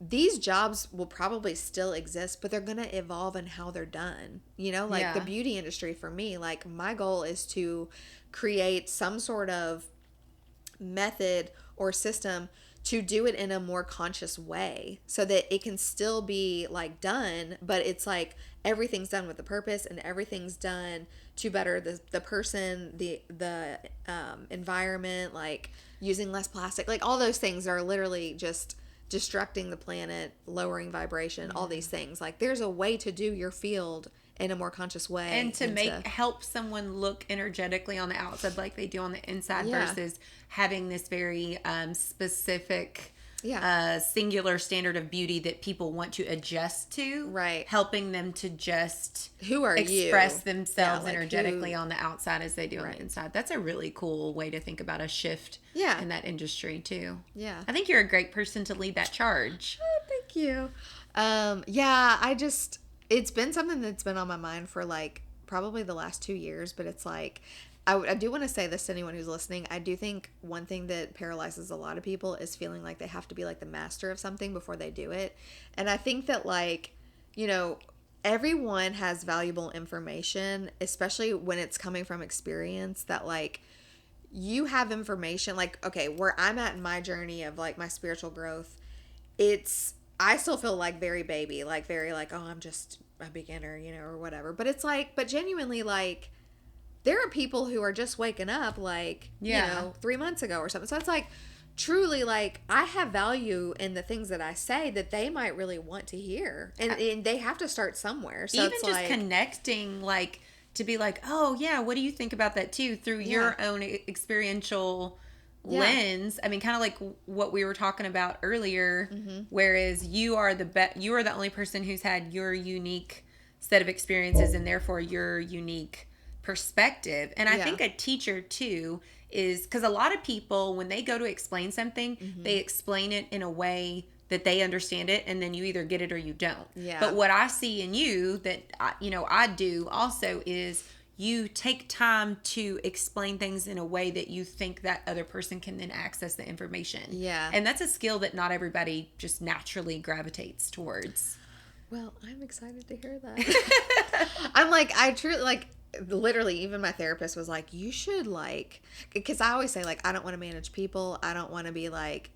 these jobs will probably still exist, but they're going to evolve in how they're done. Like the beauty industry for me, like my goal is to create some sort of method or system to do it in a more conscious way so that it can still be like done, but it's like everything's done with a purpose and everything's done to better the person, the environment, like using less plastic, like all those things are literally just destructing the planet, lowering vibration, all these things. Like there's a way to do your field in a more conscious way, and to help someone look energetically on the outside like they do on the inside, versus having this very specific singular standard of beauty that people want to adjust to, right? Helping them to just express themselves energetically on the outside as they do on the inside. That's a really cool way to think about a shift in that industry too. I think you're a great person to lead that charge. Thank you. It's been something that's been on my mind for like probably the last 2 years, but it's like, I do want to say this to anyone who's listening. I do think one thing that paralyzes a lot of people is feeling like they have to be like the master of something before they do it. And I think that like, everyone has valuable information, especially when it's coming from experience, that like you have information like, okay, where I'm at in my journey of like my spiritual growth, I still feel like very baby, like very like, oh, I'm just a beginner, or whatever. But it's like, but genuinely, like, there are people who are just waking up, like, 3 months ago or something. So it's like, truly, like, I have value in the things that I say that they might really want to hear. And they have to start somewhere. So even just like, connecting, like, to be like, oh, yeah, what do you think about that too? Through your own experiential lens. I mean, kind of like what we were talking about earlier, whereas you are the only person who's had your unique set of experiences and therefore your unique perspective. And I think a teacher too is, because a lot of people, when they go to explain something, they explain it in a way that they understand it, and then you either get it or you don't. But what I see in you that I do also is you take time to explain things in a way that you think that other person can then access the information. And that's a skill that not everybody just naturally gravitates towards. Well, I'm excited to hear that. I'm like, I truly, like, literally, even my therapist was like, you should, like, because I always say, like, I don't want to manage people. I don't want to be, like,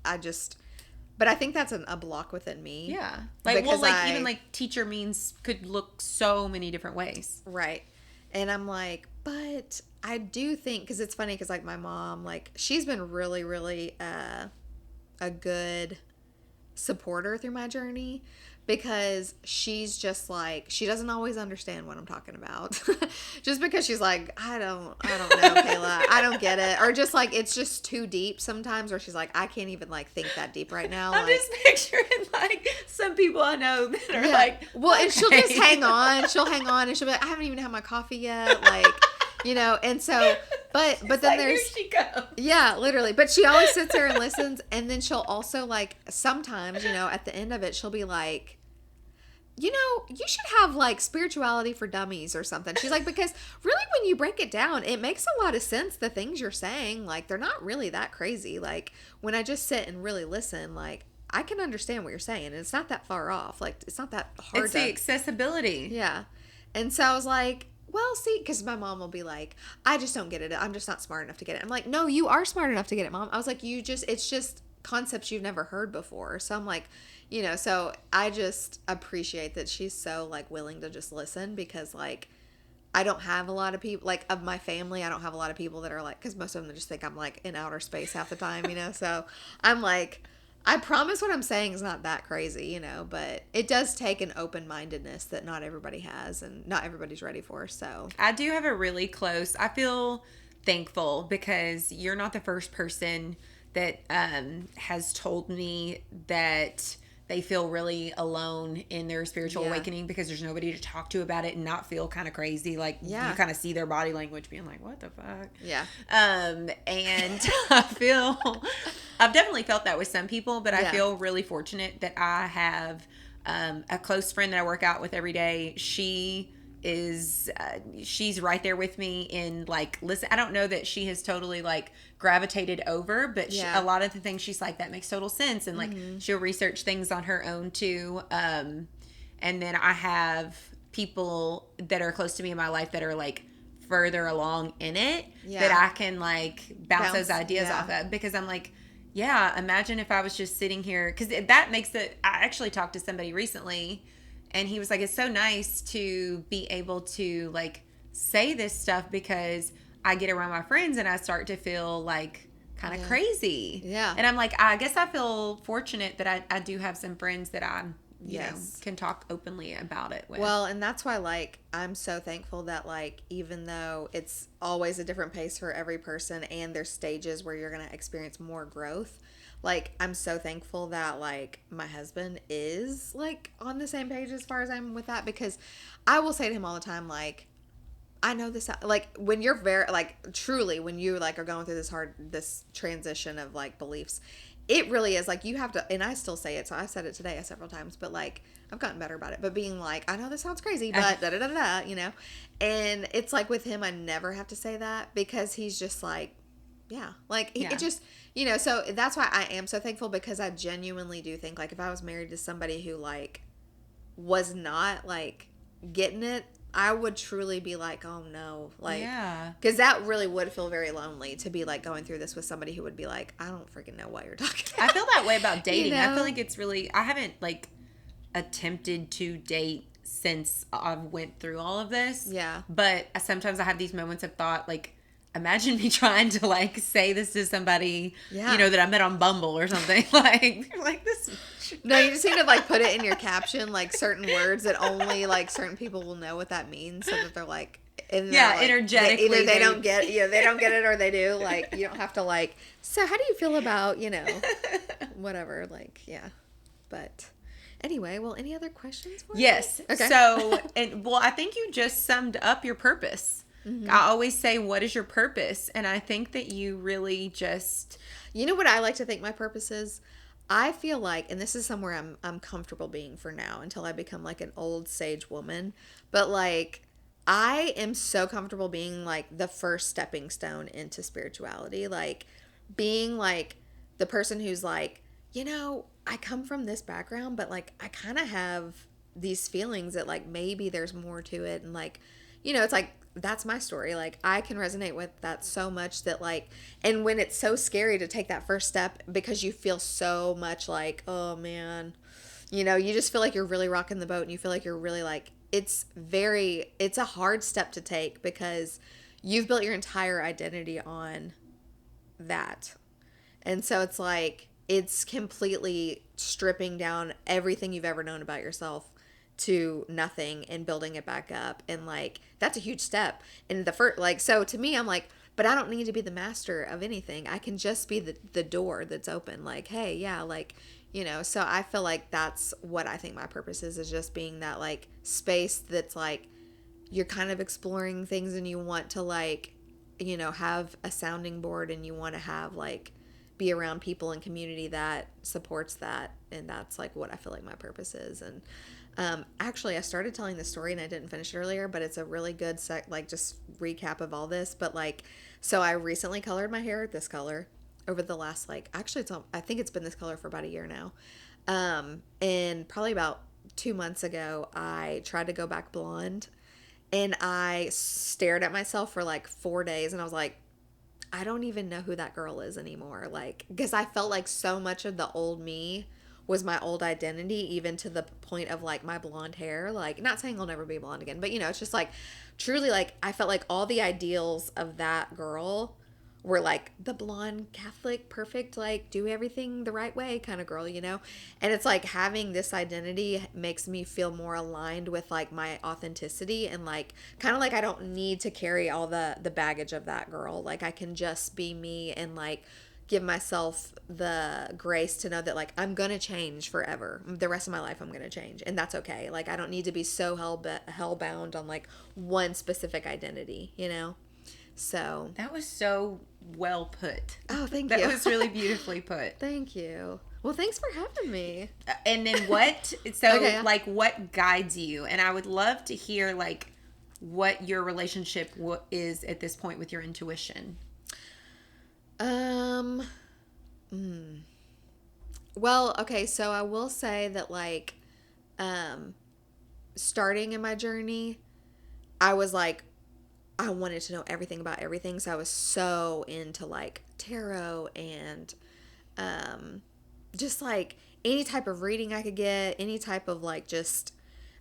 but I think that's a block within me. Like, well, like, even, like, teacher means could look so many different ways. Right. And I'm like, but I do think, because it's funny, because, like, my mom, like, she's been really, really a good supporter through my journey, because she's just like, she doesn't always understand what I'm talking about. Just because she's like, I don't know, Kayla, I don't get it. Or just like, it's just too deep sometimes, or she's like, I can't even like think that deep right now. I'm just picturing like some people I know that are like, well, okay. And she'll just hang on. She'll hang on and she'll be like, I haven't even had my coffee yet. Like, and so, but then like, there's, here she goes. Yeah, literally. But she always sits there and listens. And then she'll also like, sometimes, at the end of it, she'll be like, you should have like spirituality for dummies or something. She's like, because really when you break it down, it makes a lot of sense. The things you're saying, like, they're not really that crazy. Like, when I just sit and really listen, like, I can understand what you're saying. And it's not that far off. Like, it's not that hard. It's the accessibility. Yeah. And so I was like, well, see, because my mom will be like, I just don't get it. I'm just not smart enough to get it. I'm like, no, you are smart enough to get it, Mom. I was like, it's just concepts you've never heard before. So I'm like, so I just appreciate that she's so like willing to just listen, because like I don't have a lot of people, like, of my family, I don't have a lot of people that are like, because most of them just think I'm like in outer space half the time, so I'm like, I promise what I'm saying is not that crazy, but it does take an open-mindedness that not everybody has and not everybody's ready for. So I do have a really close, I feel thankful, because you're not the first person that has told me that they feel really alone in their spiritual awakening, because there's nobody to talk to about it and not feel kind of crazy. Like, you kind of see their body language being like, what the fuck? Yeah. And I've definitely felt that with some people, but I feel really fortunate that I have a close friend that I work out with every day. She's right there with me in like, listen, I don't know that she has totally like gravitated over, but Yeah. a lot of the things she's like, that makes total sense. And like, she'll research things on her own too. And then I have people that are close to me in my life that are like further along in it, that I can like bounce those ideas off of, because I'm like, yeah, imagine if I was just sitting here, because that makes it, I actually talked to somebody recently, and he was like, it's so nice to be able to like say this stuff, because I get around my friends and I start to feel like kind of crazy. Yeah. And I'm like, I guess I feel fortunate that I do have some friends that I, you know, can talk openly about it with. Well, and that's why, like, I'm so thankful that, like, even though it's always a different pace for every person and there's stages where you're going to experience more growth, like, I'm so thankful that, like, my husband is, like, on the same page as far as I'm with that, because I will say to him all the time, like, I know this, like, when you're very, like, truly, when you, like, are going through this transition of, like, beliefs, it really is, like, you have to, and I still say it, so I said it today several times, but, like, I've gotten better about it, but being like, I know this sounds crazy, but da-da-da-da, you know, and it's, like, with him, I never have to say that, because he's just, like, yeah, like, it just, you know, so that's why I am so thankful, because I genuinely do think, like, if I was married to somebody who, like, was not, like, getting it, I would truly be like, oh no, like, because that really would feel very lonely to be like going through this with somebody who would be like, I don't freaking know what you're talking about. I feel that way about dating. You know? I feel like it's really, I haven't like attempted to date since I've went through all of this. Yeah. But sometimes I have these moments of thought, like, imagine me trying to like say this to somebody, you know, that I met on Bumble or something. like this. No, you just need to like put it in your caption, like certain words that only like certain people will know what that means, so that they're like, like, energetically. Either they don't get, you know, they don't get it, or they do. Like, you don't have to like. So, how do you feel about, you know, whatever? Like, yeah, but. Anyway, well, any other questions for Yes. Okay. So, I think you just summed up your purpose. Mm-hmm. I always say, what is your purpose? And I think that you really just... You know what I like to think my purpose is? I feel like, and this is somewhere I'm comfortable being for now until I become like an old sage woman, but like, I am so comfortable being like the first stepping stone into spirituality. Like, being like the person who's like, you know, I come from this background, but like, I kind of have these feelings that like maybe there's more to it. And like, you know, it's like, that's my story. Like, I can resonate with that so much that like, and when it's so scary to take that first step because you feel so much like, oh man, you know, you just feel like you're really rocking the boat, and you feel like you're really like, it's a hard step to take, because you've built your entire identity on that. And so it's like, it's completely stripping down everything you've ever known about yourself to nothing and building it back up. And like, that's a huge step. And the first, like, so to me, I'm like, but I don't need to be the master of anything. I can just be the door that's open. Like, hey, yeah, like, you know, so I feel like that's what I think my purpose is just being that like space that's like, you're kind of exploring things, and you want to like, you know, have a sounding board, and you want to have like, be around people and community that supports that. And that's like what I feel like my purpose is. And actually, I started telling this story and I didn't finish it earlier, but it's a really good like just recap of all this. But like, so I recently colored my hair this color over the last like, actually I think it's been this color for about a year now. And probably about 2 months ago, I tried to go back blonde, and I stared at myself for like 4 days, and I was like, I don't even know who that girl is anymore. Like, because I felt like so much of the old me was my old identity, even to the point of like my blonde hair. Like, not saying I'll never be blonde again, but you know, it's just like, truly, like, I felt like all the ideals of that girl were like the blonde Catholic, perfect, like do everything the right way kind of girl, you know? And it's like, having this identity makes me feel more aligned with like my authenticity, and like kind of like I don't need to carry all the baggage of that girl. Like, I can just be me, and like give myself the grace to know that like I'm gonna change forever. The rest of my life I'm gonna change, and that's okay. Like, I don't need to be so hellbound on like one specific identity, you know? So that was so well put. Oh, thank you. That was really beautifully put. Thank you. Well, thanks for having me. And then what? So, Okay, yeah. like, what guides you? And I would love to hear, like, what your relationship is at this point with your intuition. Um, well, okay, so I will say that, like, um, starting in my journey, I was like, I wanted to know everything about everything. So I was so into like tarot and um, just like any type of reading I could get, any type of like just,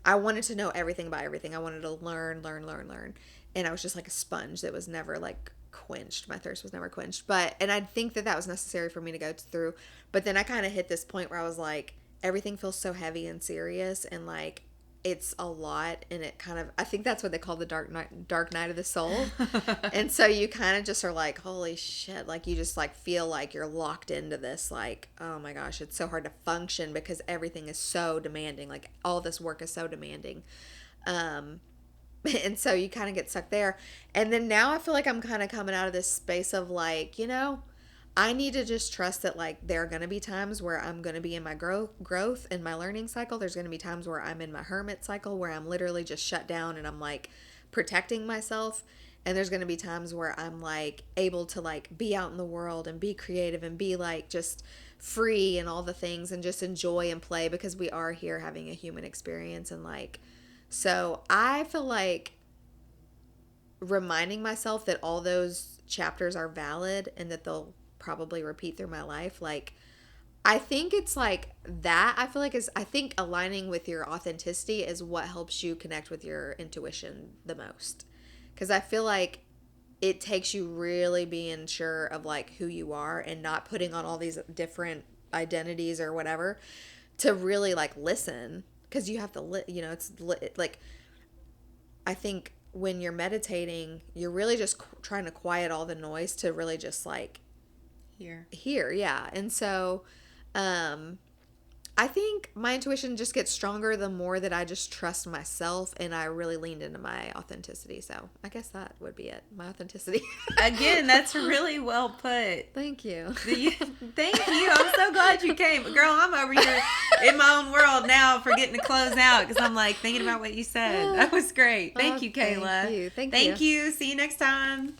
I wanted to know everything about everything. I wanted to learn, learn, learn, learn. And I was just like a sponge that was never like quenched. My thirst was never quenched. And I think that that was necessary for me to go through. But then I kind of hit this point where I was like, everything feels so heavy and serious and like, it's a lot, and it kind of, I think that's what they call the dark night of the soul. And so you kind of just are like, holy shit, like you just like feel like you're locked into this, like, oh my gosh, it's so hard to function because everything is so demanding, like all this work is so demanding. um and so you kind of get stuck there. And then now I feel like I'm kind of coming out of this space of like, I need to just trust that like there are going to be times where I'm going to be in my growth and my learning cycle. There's going to be times where I'm in my hermit cycle where I'm literally just shut down and I'm like protecting myself. And there's going to be times where I'm like able to like be out in the world and be creative and be like just free and all the things and just enjoy and play because we are here having a human experience. And like, so I feel like reminding myself that all those chapters are valid and that they'll probably repeat through my life. Like, I think it's like that. I think aligning with your authenticity is what helps you connect with your intuition the most. Because I feel like it takes you really being sure of like who you are and not putting on all these different identities or whatever to really like listen. Because you have to, like, I think when you're meditating, you're really just trying to quiet all the noise to really just like hear, yeah. And so I think my intuition just gets stronger the more that I just trust myself and I really leaned into my authenticity. So I guess that would be it, my authenticity. Again, that's really well put. Thank you. Thank you. I'm so glad you came. Girl, I'm over here in my own world now forgetting to close out because I'm like thinking about what you said. That was great. Thank you, Kayla. Thank you. Thank you. See you next time.